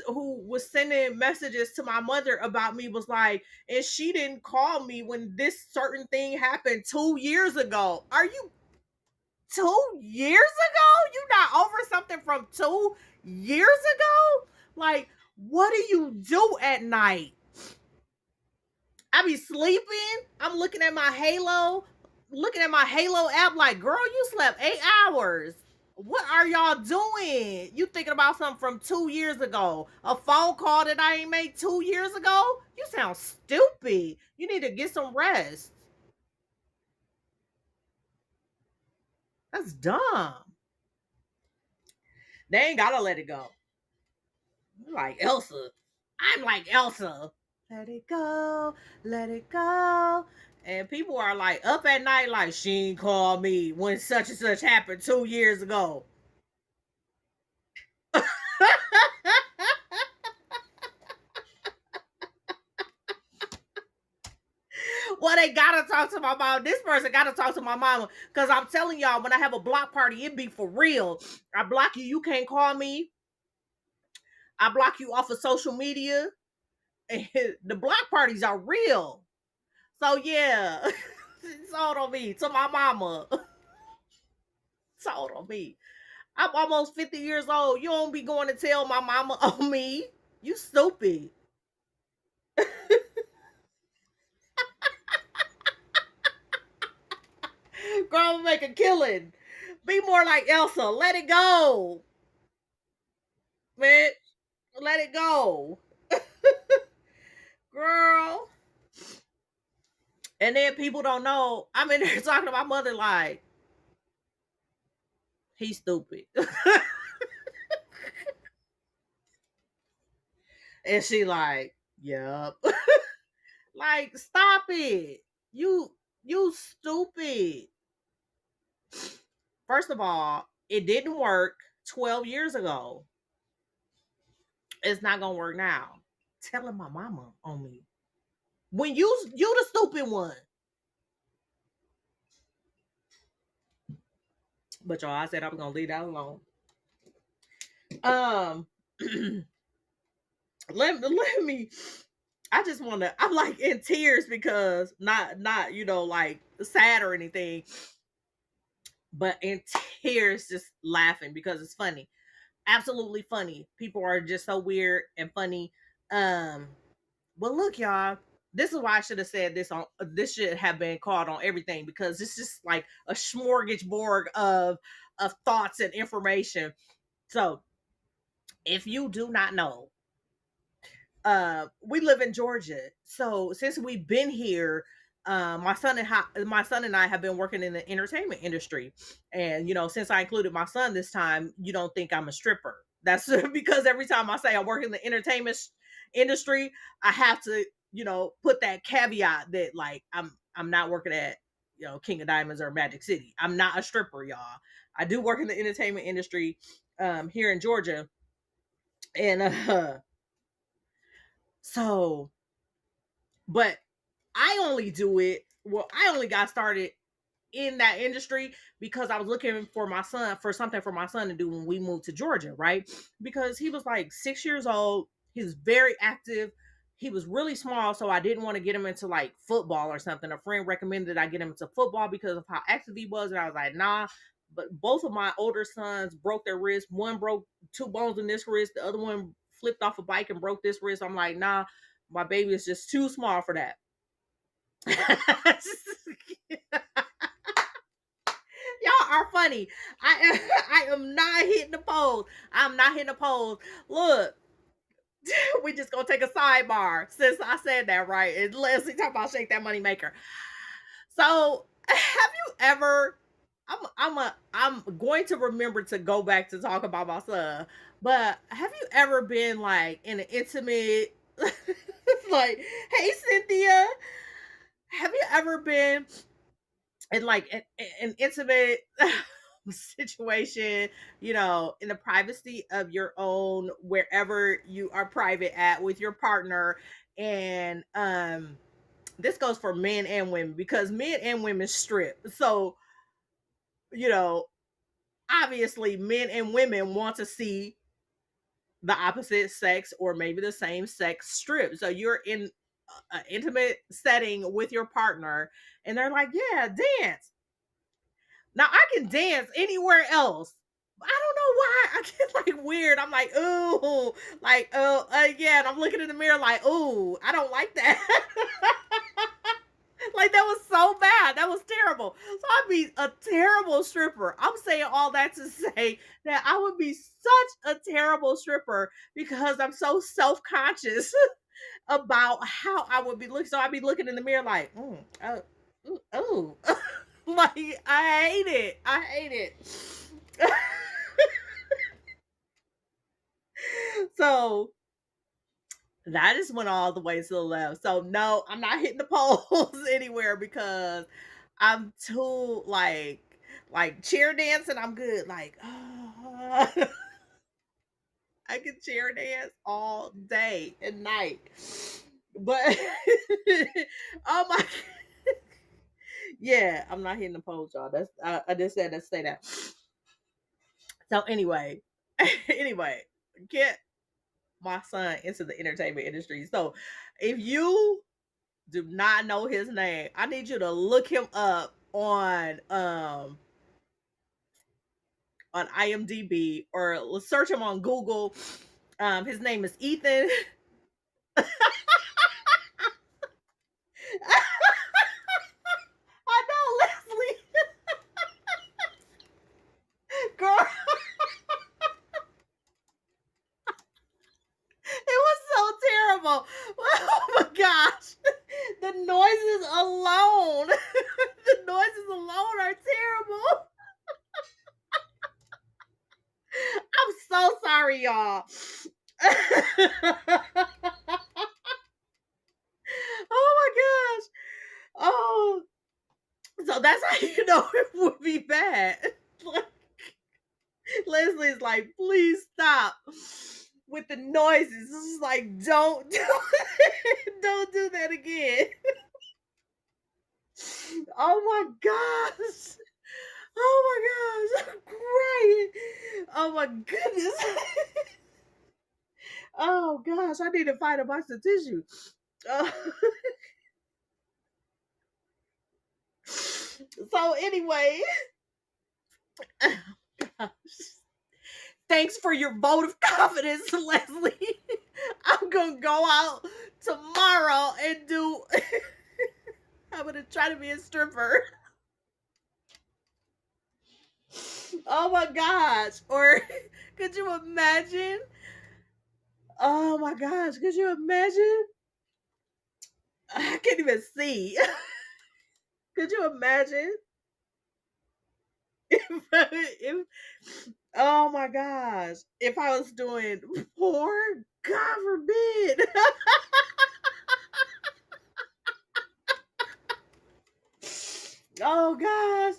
who was sending messages to my mother about me was like, and she didn't call me when this certain thing happened 2 years ago. Are you 2 years ago? You not over something from 2 years ago? Like, what do you do at night? I be sleeping. I'm looking at my Halo app like, girl, you slept 8 hours. What are y'all doing? You thinking about something from 2 years ago? A phone call that I ain't made 2 years ago? You sound stupid. You need to get some rest. That's dumb. They ain't gotta let it go. Like Elsa. I'm like Elsa. Let it go, let it go. And people are like up at night, like she ain't called me when such and such happened 2 years ago. Well, they gotta talk to my mom. This person gotta talk to my mama. Cause I'm telling y'all, when I have a block party, it be for real. I block you, you can't call me. I block you off of social media. And the block parties are real. So yeah. It's all on me. To my mama. It's all on me. I'm almost 50 years old. You don't be going to tell my mama on me. You stupid. Girl, I'm make a killing. Be more like Elsa. Let it go. Man, let it go. Girl. And then people don't know. I'm in there talking to my mother like, he's stupid. And she like, yep. Like, stop it. You stupid. First of all, it didn't work 12 years ago. It's not gonna work now. Telling my mama on me. When you the stupid one. But y'all, I said I was gonna leave that alone. Um let me I just wanna I'm like in tears because not like sad or anything, but in tears just laughing because it's funny. Absolutely funny. People are just so weird and funny. Um Well, look, y'all. This is why I should have said this on. This should have been called on everything because it's just like a smorgasbord of thoughts and information. So, if you do not know, we live in Georgia. So since we've been here, my son and I have been working in the entertainment industry, and since I included my son this time, you don't think I'm a stripper. That's because every time I say I work in the entertainment industry, I have to put that caveat that like I'm not working at King of Diamonds or Magic City. I'm not a stripper, y'all. I do work in the entertainment industry here in Georgia, and so but I only do it. Well, I only got started in that industry because I was looking for my son for something for my son to do when we moved to Georgia, right? Because he was like 6 years old. He was very active. He was really small, so I didn't want to get him into like football or something. A friend recommended I get him into football because of how active he was, and I was like, nah. But both of my older sons broke their wrist. One broke two bones in this wrist. The other one flipped off a bike and broke this wrist. I'm like, nah, my baby is just too small for that. Y'all are funny. I I am not hitting the pose. I'm not hitting the pose. Look, we just gonna take a sidebar since I said that, right? And Leslie talk about shake that money maker. So have you ever I'm going to remember to go back to talk about my son, but have you ever been like in an intimate like, hey Cynthia, have you ever been in like an intimate situation, in the privacy of your own, wherever you are private at with your partner? And this goes for men and women because men and women strip. So, you know, obviously men and women want to see the opposite sex or maybe the same sex strip. So you're in an intimate setting with your partner and they're like, yeah, dance. Now I can dance anywhere else. I don't know why I get like weird. I'm like, ooh, like, oh, again. I'm looking in the mirror like, ooh, I don't like that. Like that was so bad. That was terrible. So I'd be a terrible stripper. I'm saying all that to say that I would be such a terrible stripper because I'm so self conscious about how I would be looking. So I'd be looking in the mirror like, oh, ooh, oh. Like I hate it. I hate it. So that is went all the way to the left. So no, I'm not hitting the poles anywhere because I'm too like chair dancing. I'm good. Like I can chair dance all day and night. But oh my, yeah, I'm not hitting the poles, y'all. That's I just said let's say that. So anyway, anyway, get my son into the entertainment industry. So if you do not know his name, I need you to look him up on IMDb or search him on Google. His name is Ethan. I know, Leslie. Girl, it was so terrible. Oh my gosh. The noises alone. The noises alone are terrible. I'm so sorry, y'all. Oh my gosh. Oh, so that's how you know it would be bad. Like, Leslie's like, please stop with the noises. This is like, don't do it. Don't do that again. Oh my gosh. Oh my gosh. I'm crying. Oh my goodness. Oh gosh. I need to find a box of tissue. Uh, so anyway, thanks for your vote of confidence, Leslie. I'm gonna go out tomorrow and do. I'm gonna try to be a stripper. Oh my gosh! Or could you imagine? Oh my gosh! Could you imagine? I can't even see. Could you imagine if oh my gosh, if I was doing porn, God forbid. Oh gosh.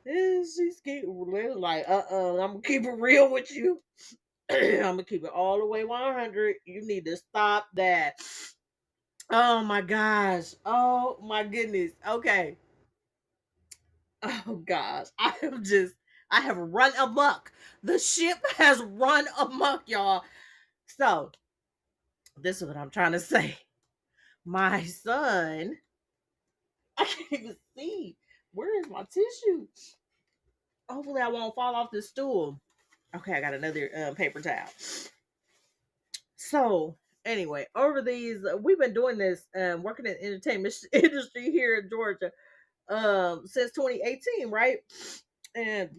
She's getting like, I'm gonna keep it real with you. I'm gonna keep it all the way 100. You need to stop that. Oh my gosh. Oh my goodness. Okay. Oh gosh. I have run amok. The ship has run amok, y'all. So, this is what I'm trying to say. My son, I can't even see. Where is my tissue? Hopefully, I won't fall off the stool. Okay, I got another paper towel. So, anyway, over these, we've been doing this, working in the entertainment industry here in Georgia, since 2018, right? And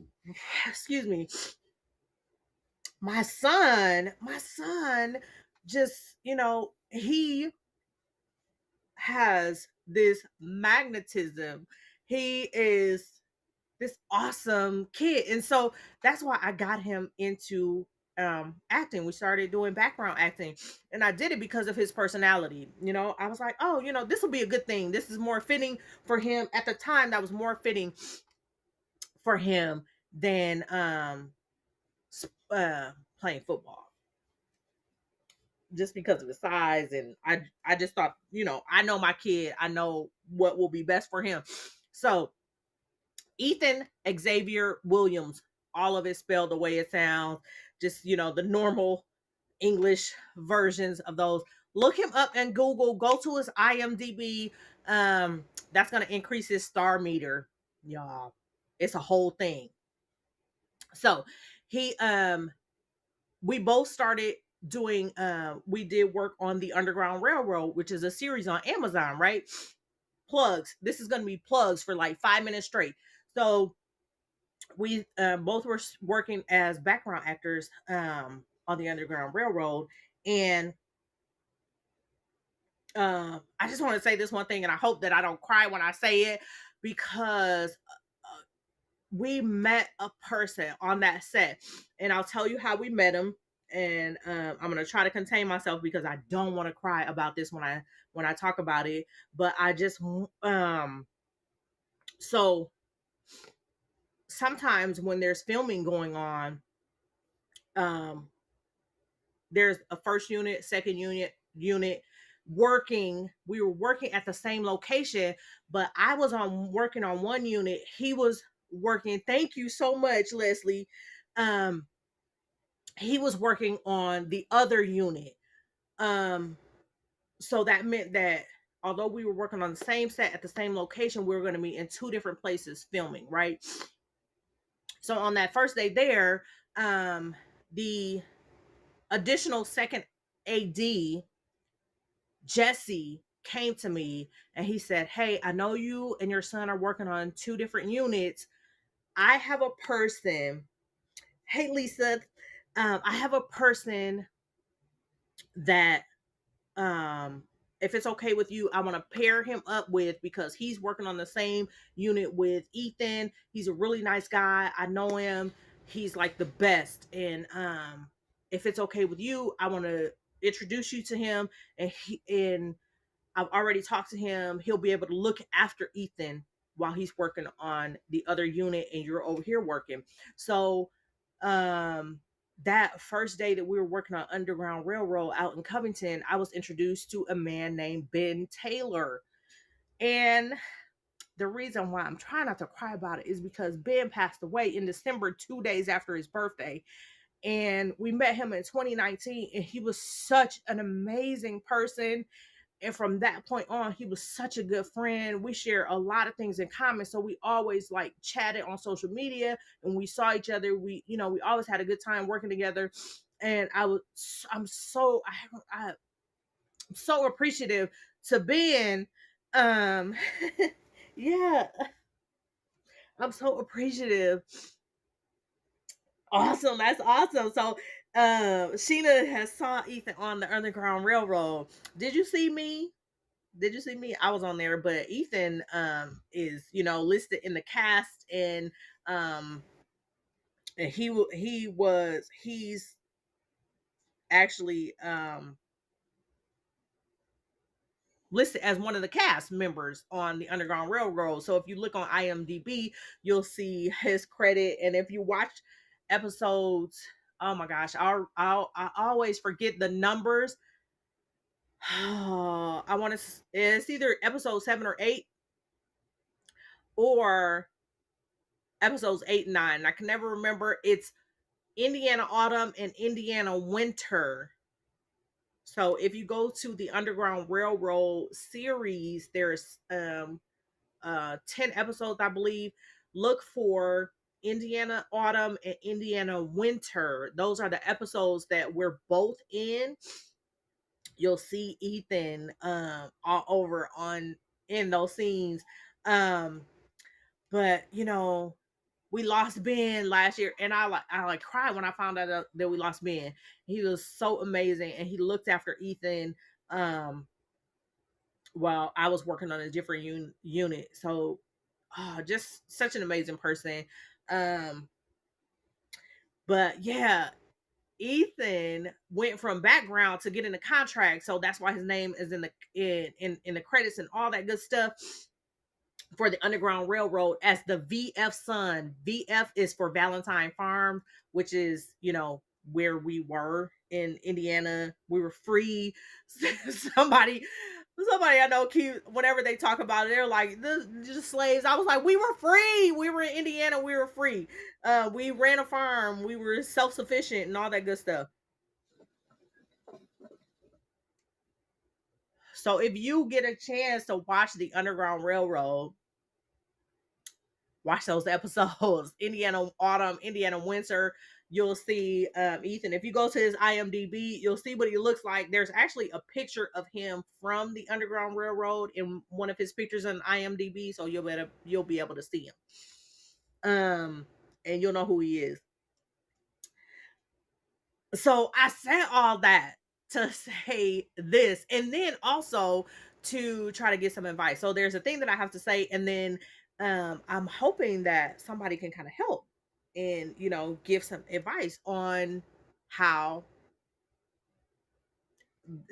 excuse me, my son, just he has this magnetism. He is this awesome kid. And so that's why I got him into acting. We started doing background acting. And I did it because of his personality. I was like, oh, this will be a good thing. This is more fitting for him. At the time, that was more fitting for him than playing football, just because of the size. And I just thought, I know my kid, I know what will be best for him. So Ethan Xavier Williams, all of it spelled the way it sounds, just the normal English versions of those. Look him up in Google, go to his IMDb. That's going to increase his star meter, y'all. It's a whole thing. So he we both started doing we did work on the Underground Railroad, which is a series on Amazon, right? Plugs. This is going to be plugs for like 5 minutes straight. So we both were working as background actors on the Underground Railroad. And I just want to say this one thing, and I hope that I don't cry when I say it, because we met a person on that set. And I'll tell you how we met him. And I'm gonna try to contain myself because I don't want to cry about this when I talk about it. But I just so sometimes when there's filming going on, um there's a first unit, second unit working. We were working at the same location, but I was on working on one unit. He was working. Thank you so much, Leslie. Um, he was working on the other unit. Um, so that meant that although we were working on the same set at the same location, we were going to be in two different places filming, right? So on that first day there, the additional second AD Jesse came to me and he said, "Hey, I know you and your son are working on two different units. I have a person. Hey, Lisa, I have a person that, if it's okay with you, I want to pair him up with, because he's working on the same unit with Ethan. He's a really nice guy. I know him. He's like the best. And if it's okay with you, I want to introduce you to him. And I've already talked to him. He'll be able to look after Ethan while he's working on the other unit and you're over here working." So um that first day that we were working on Underground Railroad out in Covington, I was introduced to a man named Ben Taylor. And the reason why I'm trying not to cry about it is because Ben passed away in December, 2 days after his birthday. And we met him in 2019, and he was such an amazing person. And from that point on, he was such a good friend. We share a lot of things in common, so we always like chatted on social media, and we saw each other. We always had a good time working together. And I'm so appreciative to Ben. um yeah, I'm so appreciative. Awesome, that's awesome. So Sheena has saw Ethan on the Underground Railroad. Did you see me? Did you see me? I was on there, but Ethan is, you know, listed in the cast, um and he's actually listed as one of the cast members on the Underground Railroad. So if you look on IMDb, you'll see his credit. And if you watch episodes, oh my gosh, I always forget the numbers. I want to. It's either episode 7 or 8, or episodes 8 and 9. I can never remember. It's Indiana Autumn and Indiana Winter. So if you go to the Underground Railroad series, there's 10 episodes, I believe. Look for Indiana Autumn and Indiana Winter. Those are the episodes that we're both in. You'll see Ethan all over on in those scenes. Um, but you know, we lost Ben last year, and I cried when I found out that we lost Ben. He was so amazing, and he looked after Ethan while I was working on a different unit. So, just such an amazing person. Um, but yeah, Ethan went from background to getting the contract, so that's why his name is in the credits and all that good stuff for the Underground Railroad as the VF son. VF is for Valentine Farm, which is, you know, where we were in Indiana. We were free. somebody somebody I know keep whenever they talk about it, they're like, this just slaves. I was like, we were free. We were in Indiana, we were free. We ran a farm, we were self-sufficient and all that good stuff. So if you get a chance to watch the Underground Railroad, watch those episodes. Indiana Autumn, Indiana Winter. You'll see Ethan. If you go to his IMDb, you'll see what he looks like. There's actually a picture of him from the Underground Railroad in one of his pictures on IMDb, so you'll be able to see him. And you'll know who he is. So I said all that to say this, and then also to try to get some advice. So there's a thing that I have to say, and then I'm hoping that somebody can kind of help and, you know, give some advice on how.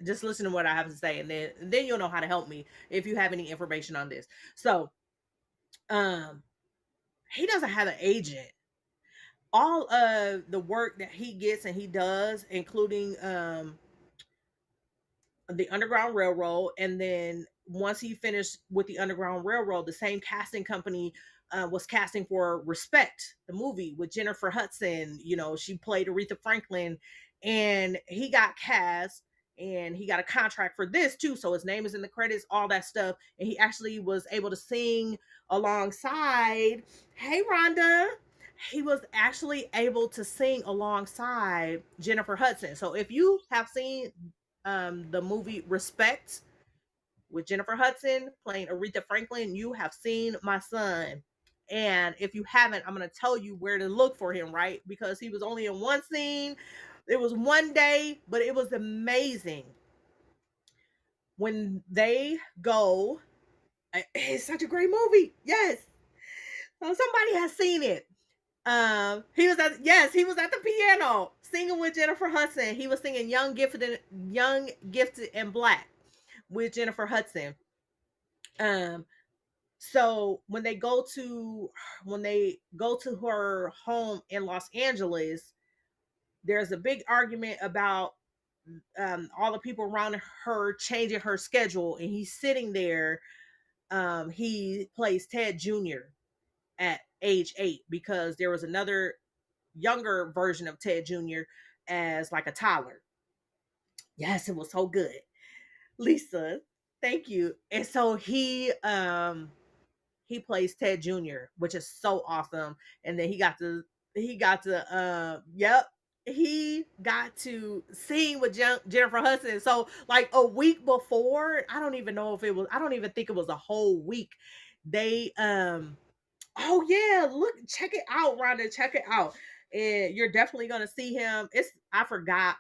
Just listen to what I have to say, and then you'll know how to help me if you have any information on this. So um he doesn't have an agent. All of the work that he gets and he does, including the Underground Railroad, and then once he finished with the Underground Railroad, the same casting company was casting for Respect, the movie with Jennifer Hudson. You know, she played Aretha Franklin, and he got cast, and he got a contract for this too. So his name is in the credits, all that stuff, and he actually was able to sing alongside. Hey, Rhonda. He was actually able to sing alongside Jennifer Hudson. So if you have seen the movie Respect with Jennifer Hudson playing Aretha Franklin, you have seen my son. And if you haven't, I'm going to tell you where to look for him, right? Because he was only in one scene. It was one day, but it was amazing. When they go, it's such a great movie. Yes. Somebody has seen it. He was at the piano singing with Jennifer Hudson. He was singing Young, Gifted, and Black with Jennifer Hudson. Um, so when they go to her home in Los Angeles, there's a big argument about all the people around her changing her schedule, and he's sitting there. He plays Ted Jr. at age 8 because there was another younger version of Ted Jr. as like a toddler. Yes, it was so good. Lisa, thank you. And so he plays Ted Jr., which is so awesome. And then he got to yep, he got to sing with Jennifer Hudson. So like a week before, I don't even think it was a whole week. They oh yeah, look, check it out, Rhonda. Check it out. And you're definitely gonna see him. I forgot,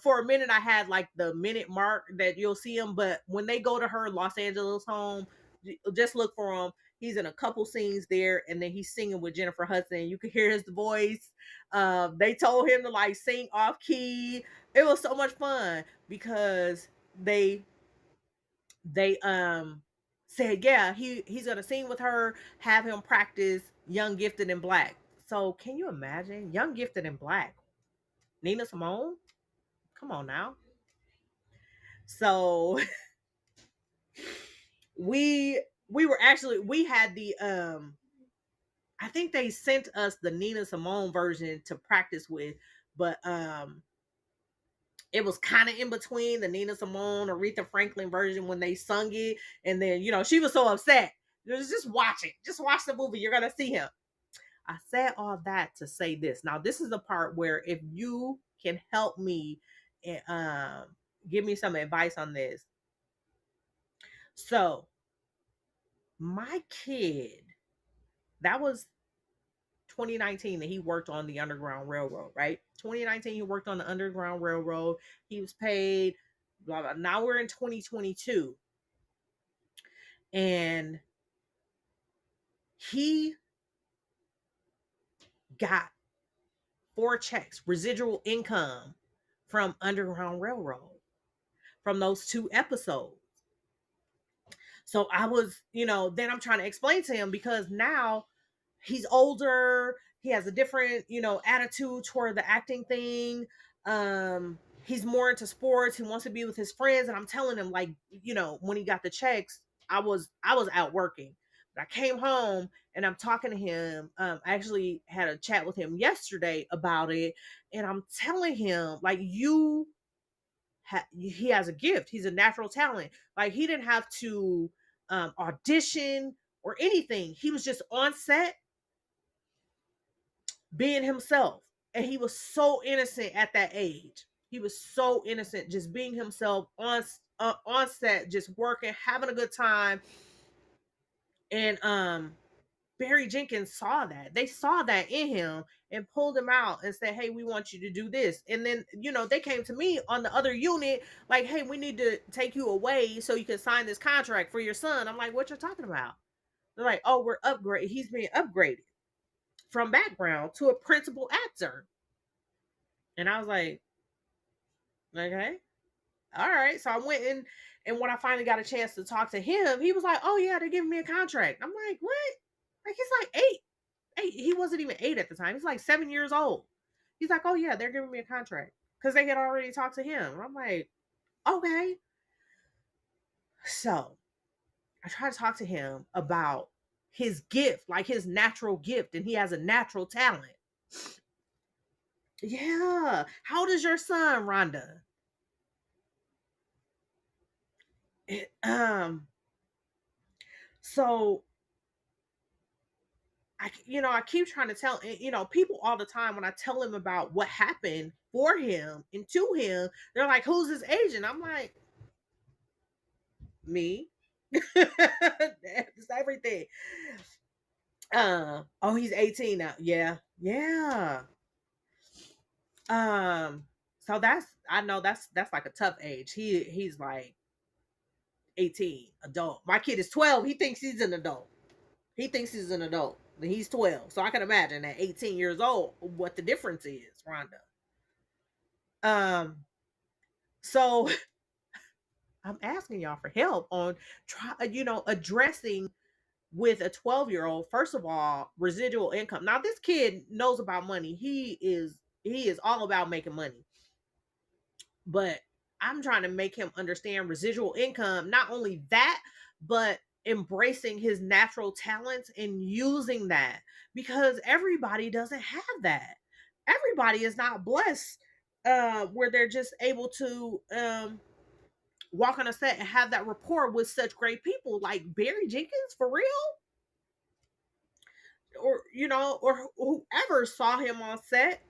for a minute I had like the minute mark that you'll see him, but when they go to her Los Angeles home, just look for him. He's in a couple scenes there, and then he's singing with Jennifer Hudson. You can hear his voice. They told him to like sing off key. It was so much fun because they they said, yeah, he's gonna sing with her, have him practice Young Gifted and Black. So can you imagine Young Gifted and Black? Nina Simone? Come on now. So we were actually we had the I think they sent us the Nina Simone version to practice with, but it was kind of in between the Nina Simone, Aretha Franklin version when they sung it, and then she was so upset. Just watch it. Just watch the movie. You're gonna see him. I said all that to say this. Now, this is the part where if you can help me and give me some advice on this. So, my kid, that was 2019 that he worked on the Underground Railroad, right? 2019, he worked on the Underground Railroad. He was paid, blah, blah. Now we're in 2022. And he got 4 checks, residual income from Underground Railroad from those 2 episodes. So I was, then I'm trying to explain to him because now he's older, he has a different, attitude toward the acting thing. He's more into sports, he wants to be with his friends, and I'm telling him like, when he got the checks, I was out working. But I came home and I'm talking to him. I actually had a chat with him yesterday about it, and I'm telling him like he has a gift. He's a natural talent. Like he didn't have to audition or anything. He was just on set being himself. And he was so innocent at that age. He was so innocent, just being himself on set, just working, having a good time. And Barry Jenkins saw that. They saw that in him and pulled him out and said, "Hey, we want you to do this." And then, they came to me on the other unit like, "Hey, we need to take you away so you can sign this contract for your son." I'm like, "What you're talking about?" They're like, "Oh, we're upgrade. He's being upgraded from background to a principal actor." And I was like, "Okay, all right." So I went in, and when I finally got a chance to talk to him, he was like, "Oh yeah, they're giving me a contract." I'm like, "What?" Like he's like 8. He wasn't even 8 at the time. He's like 7 years old. He's like, "Oh yeah, they're giving me a contract," because they had already talked to him. And I'm like, "Okay." So I tried to talk to him about his gift, like his natural gift, and he has a natural talent. Yeah. How old is your son, Rhonda? It, so I keep trying to tell people all the time when I tell them about what happened for him and to him, they're like, "Who's his agent?" I'm like, "Me." That's everything. Oh, he's 18 now. Yeah. Yeah. Um, so I know that's like a tough age. He's like 18, adult. My kid is 12. He thinks he's an adult. He thinks he's an adult. And he's 12. So I can imagine at 18 years old what the difference is, Rhonda. Um, so I'm asking y'all for help on addressing with a 12-year-old. First of all, residual income. Now this kid knows about money. He is all about making money. But I'm trying to make him understand residual income. Not only that, but embracing his natural talents and using that, because everybody doesn't have that. Everybody is not blessed where they're just able to walk on a set and have that rapport with such great people like Barry Jenkins, for real. Or whoever saw him on set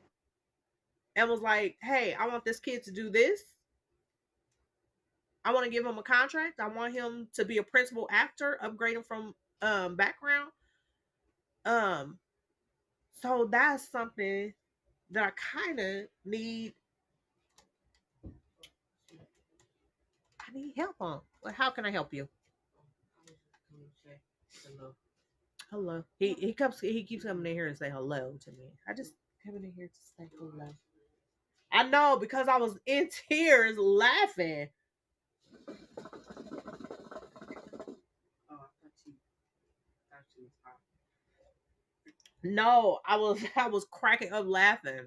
and was like, "Hey, I want this kid to do this. I want to give him a contract. I want him to be a principal actor, upgrade him from background." Um, so that's something that I kind of need. I need help on. Well, how can I help you? Hello. He keeps coming in here and say hello to me. I just coming in here to say hello. I know because I was in tears laughing. No, I was cracking up laughing.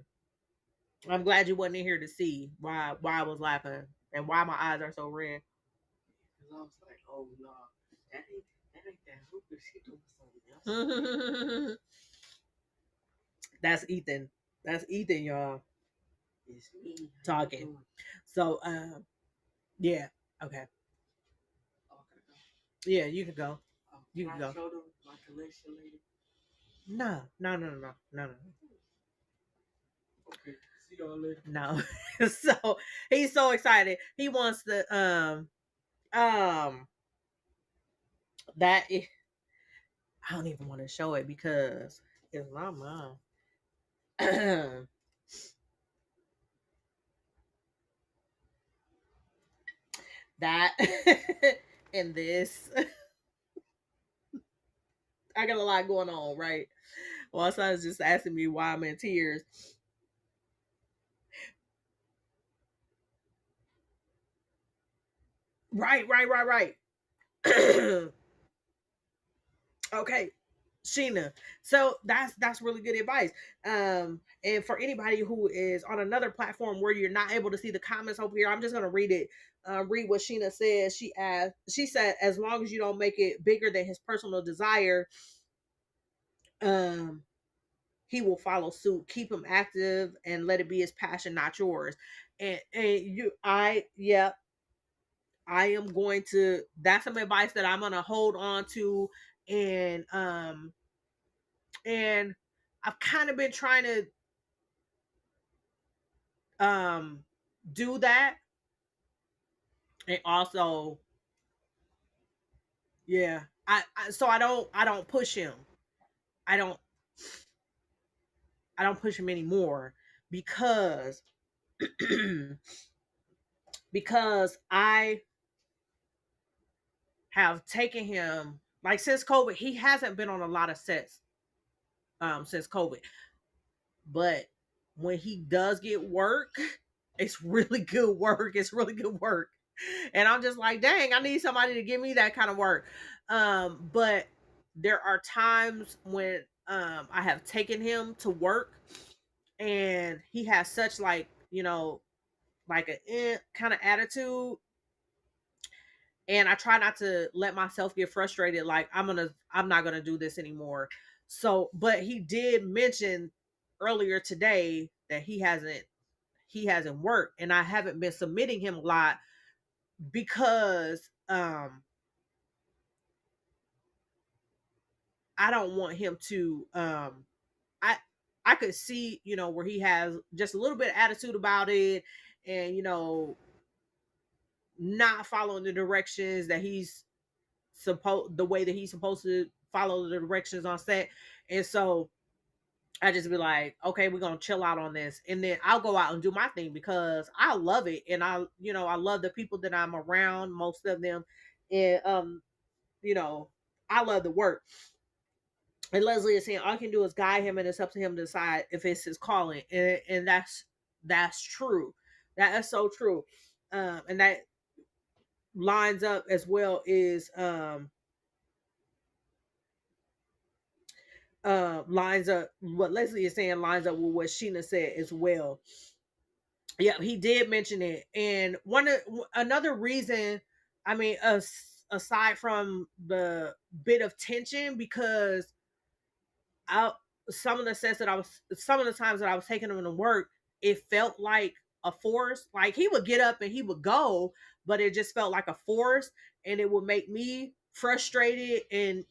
I'm glad you wasn't in here to see why I was laughing and why my eyes are so red. I was like, oh no, that ain't that hookah. She doing something else. That's Ethan. That's Ethan, y'all. It's me talking. So yeah, okay. Yeah, you can go. You can go. Show them my collection later? No, no, no, no, no, no. Okay. See y'all later. No. So he's so excited. He wants to um that is, I don't even want to show it because it's my mom. That and this. I got a lot going on, right? Well, son's just asking me why I'm in tears. Right, right, right, right. Okay, Sheena. So that's really good advice. And for anybody who is on another platform where you're not able to see the comments over here, I'm just gonna read it. Read what Sheena says. She asked. She said, as long as you don't make it bigger than his personal desire, um, he will follow suit. Keep him active and let it be his passion, not yours. And you, I yeah, I am going to. That's some advice that I'm gonna hold on to, and and I've kind of been trying to um do that, and also yeah, so I don't push him. I don't I don't push him anymore because because I have taken him like since COVID. He hasn't been on a lot of sets since COVID, but when he does get work, it's really good work. It's really good work. And I'm just like, dang, I need somebody to give me that kind of work. But there are times when I have taken him to work and he has such like, like a kind of attitude. And I try not to let myself get frustrated. Like I'm not gonna do this anymore. So, but he did mention earlier today that he hasn't worked and I haven't been submitting him a lot because I don't want him to I I could see, where he has just a little bit of attitude about it and not following the directions that he's supposed the way that he's supposed to follow the directions on set. And so I just be like, okay, we're gonna chill out on this, and then I'll go out and do my thing because I love it, and I love the people that I'm around, most of them, and you know, I love the work. And Leslie is saying all I can do is guide him, and it's up to him to decide if it's his calling, and that's true. That is so true, and that lines up as well is lines up what Leslie is saying lines up with what Sheena said as well. Yeah, he did mention it, and another reason. I mean, aside from the bit of tension, because I some of the sets that I was some of the times that I was taking him to work, it felt like a force. Like he would get up and he would go, but it just felt like a force, and it would make me frustrated. And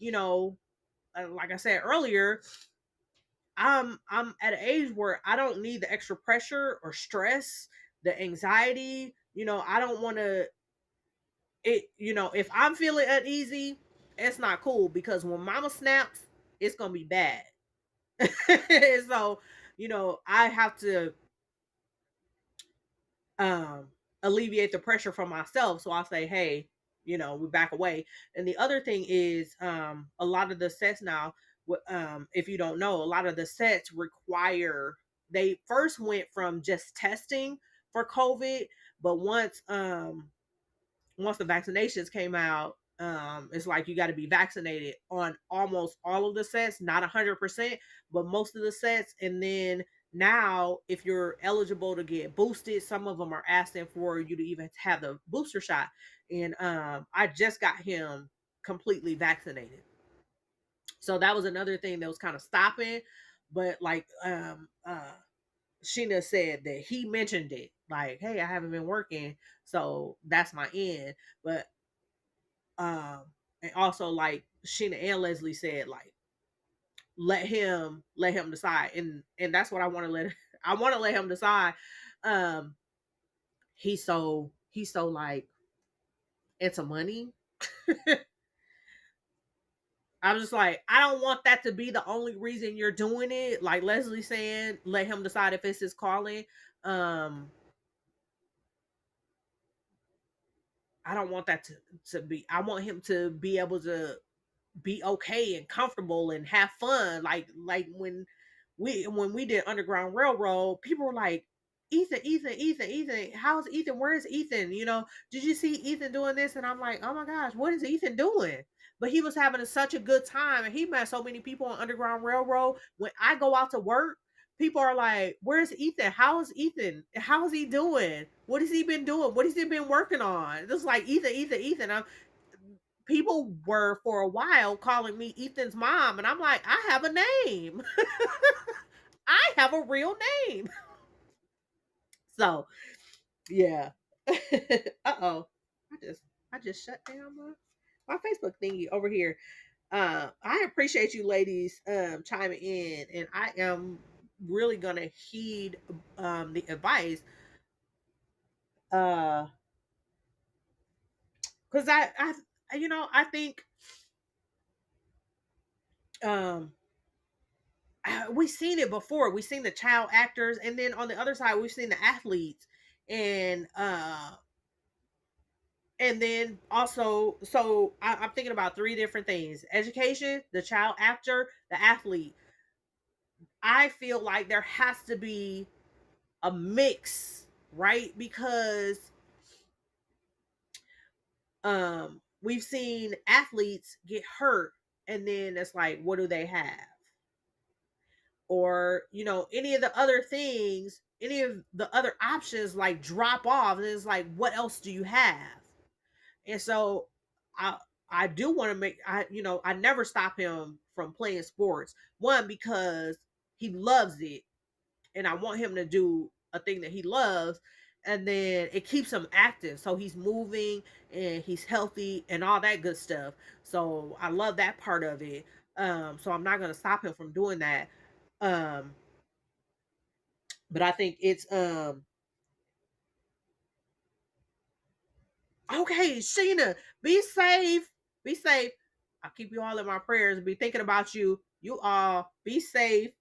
like I said earlier, I'm at an age where I don't need the extra pressure or stress, the anxiety. I don't want to it. If I'm feeling uneasy, it's not cool because when Mama snaps, it's gonna be bad. So I have to um alleviate the pressure from myself. So I'll say, hey, we back away. And the other thing is, a lot of the sets now, if you don't know, a lot of the sets require, they first went from just testing for COVID, but once the vaccinations came out, it's like you got to be vaccinated on almost all of the sets, not 100%, but most of the sets. And then now, if you're eligible to get boosted, some of them are asking for you to even have the booster shot. And I just got him completely vaccinated. So that was another thing that was kind of stopping. But like Sheena said that he mentioned it, like, hey, I haven't been working, so that's my end. But um and also, like Sheena and Leslie said, like, let him decide. And that's what I want to let I want to let him decide. um he's so like into money. I'm just like, I don't want that to be the only reason you're doing it. Like Leslie saying, let him decide if it's his calling. um I don't want that to be, I want him to be able to be okay and comfortable and have fun. Like when we did Underground Railroad, people were like, Ethan, how's Ethan? Where's Ethan? Did you see Ethan doing this? And I'm like, oh my gosh, what is Ethan doing? But he was having such a good time, and he met so many people on Underground Railroad. When I go out to work, people are like, where's Ethan? How's Ethan? How's he doing? What has he been doing? What has he been working on? It's like, Ethan. People were for a while calling me Ethan's mom, and I'm like, I have a name. I have a real name. So yeah. Uh-oh. I just I just shut down my Facebook thingy over here. I appreciate you ladies chiming in, and I am really gonna heed the advice, uh because I think um we've seen it before. We've seen the child actors, and then on the other side, we've seen the athletes, and then also, so I'm thinking about three different things: education, the child actor, the athlete. I feel like there has to be a mix, right? Because we've seen athletes get hurt, and then it's like, what do they have? Or any of the other things, any of the other options, like, drop off, and it's like, what else do you have? And so i I do want to make, I never stop him from playing sports. One, because he loves it, and I want him to do a thing that he loves, and then it keeps him active, so he's moving and he's healthy and all that good stuff. So I love that part of it. So I'm not going to stop him from doing that. um but I think it's okay, Sheena, be safe. Be safe. I'll keep you all in my prayers. Be thinking about you. You all be safe.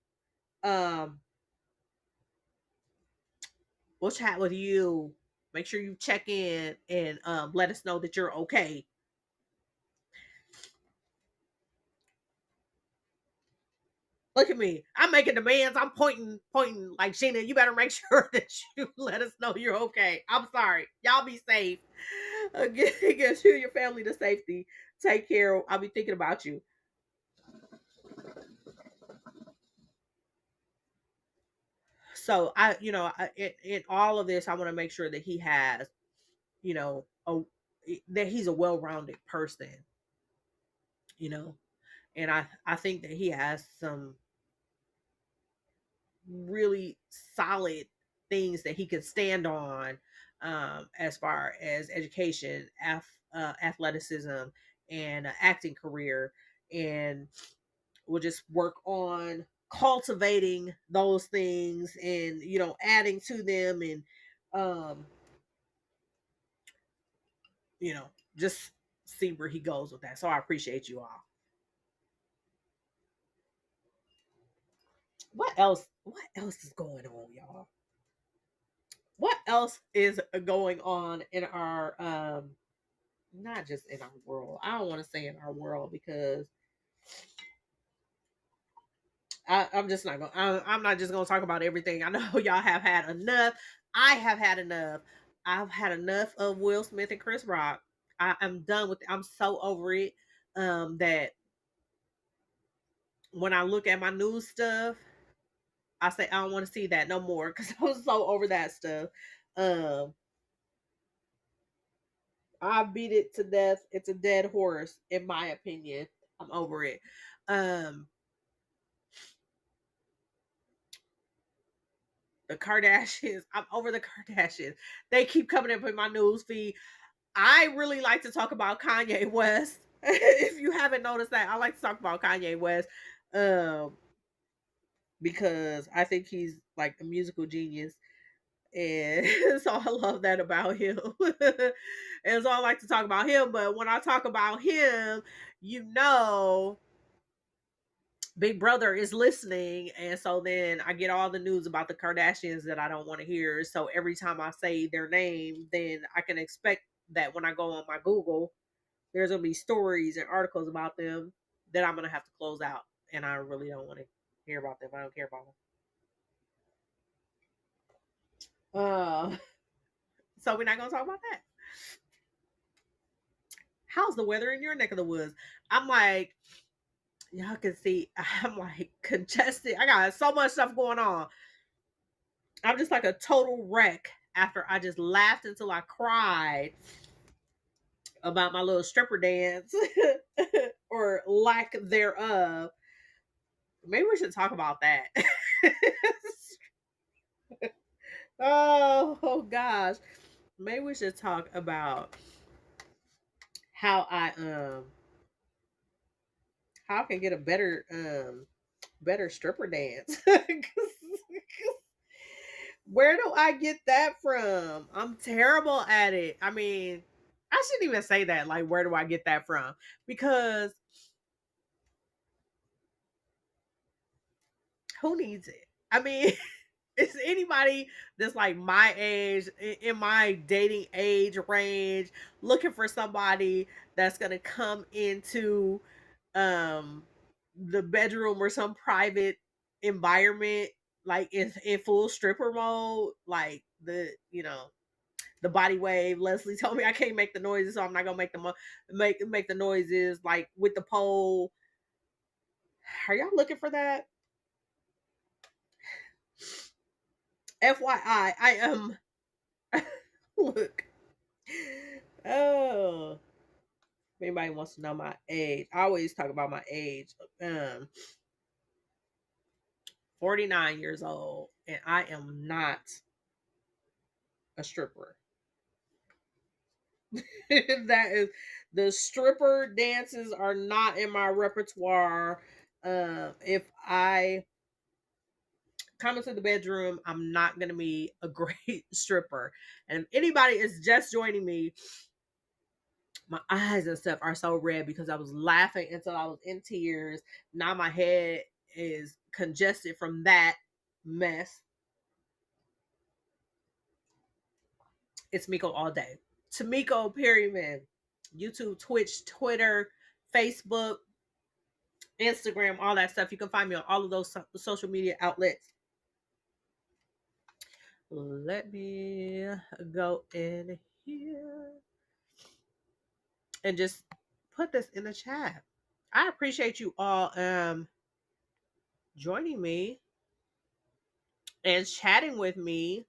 Um, we'll chat with you. Make sure you check in and let us know that you're okay. Look at me. I'm making demands. I'm pointing like, Sheena, you better make sure that you let us know you're okay. I'm sorry. Y'all be safe. Again, get you and your family to safety. Take care. I'll be thinking about you. So in all of this, I want to make sure that he has, that he's a well-rounded person, you know, and I think that he has some really solid things that he can stand on, as far as education, athleticism, and acting career. And we'll just work on cultivating those things, and adding to them, and um just see where he goes with that. So I appreciate you all. What else is going on, y'all? what else is going on in our not just in our world. I don't want to say in our world because I'm just not going. I'm not just going to talk about everything. I know y'all have had enough. I have had enough. I've had enough of Will Smith and Chris Rock. I'm done with it. I'm so over it. That when I look at my news stuff, I say I don't want to see that no more because I was so over that stuff. Um, I beat it to death. It's a dead horse, in my opinion. I'm over it. Um, the Kardashians. I'm over the Kardashians. They keep coming up in my news feed. I really like to talk about Kanye West. If you haven't noticed that, I like to talk about Kanye West. Um, because I think he's like a musical genius. And so I love that about him. And so I like to talk about him. But when I talk about him, you know, Big Brother is listening. And so then I get all the news about the Kardashians that I don't want to hear. So every time I say their name, then I can expect that when I go on my Google, there's going to be stories and articles about them that I'm going to have to close out. And I really don't want to hear about them. I don't care about them. So we're not going to talk about that. How's the weather in your neck of the woods? I'm like, y'all can see, I'm like congested. I got so much stuff going on. I'm just like a total wreck after I just laughed until I cried about my little stripper dance or lack thereof. Maybe we should talk about that. Oh gosh. Maybe we should talk about how I can get a better stripper dance. Where do I get that from? I'm terrible at it. I mean, I shouldn't even say that. Like, where do I get that from? Because who needs it? I mean, is anybody that's like my age, in my dating age range, looking for somebody that's gonna come into um the bedroom or some private environment like in full stripper mode, like the body wave. Leslie told me I can't make the noises, so I'm not gonna make the noises like with the pole. Are y'all looking for that? FYI, I am look. Oh, if anybody wants to know my age, I always talk about my age. 49 years old, and I am not a stripper. That is the stripper dances are not in my repertoire. If I come into the bedroom, I'm not gonna be a great stripper. And if anybody is just joining me, my eyes and stuff are so red because I was laughing until I was in tears. Now my head is congested from that mess. It's Miko all day. Tamiko Perryman. YouTube, Twitch, Twitter, Facebook, Instagram, all that stuff. You can find me on all of those social media outlets. Let me go in here and just put this in the chat. I appreciate you all joining me and chatting with me.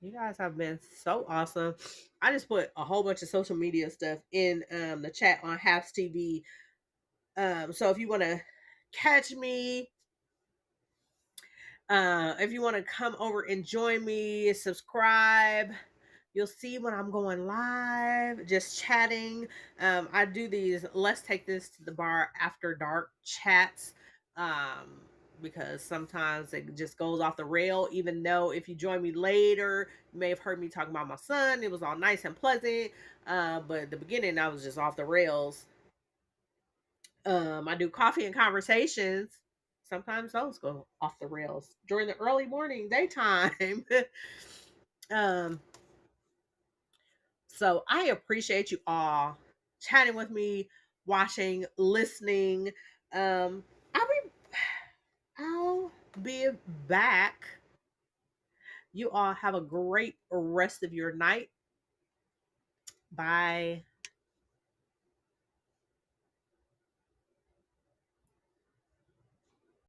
You guys have been so awesome. I just put a whole bunch of social media stuff in the chat on Haps TV. So if you want to catch me, if you want to come over and join me, subscribe. You'll see when I'm going live, just chatting. I do these let's take this to the bar after dark chats. Um, because sometimes it just goes off the rail, even though if you join me later, you may have heard me talking about my son. It was all nice and pleasant. But at the beginning I was just off the rails. I do coffee and conversations. sometimes those go off the rails during the early morning, daytime. um, so I appreciate you all chatting with me, watching, listening. Um, I'll be I'll be back. You all have a great rest of your night. Bye.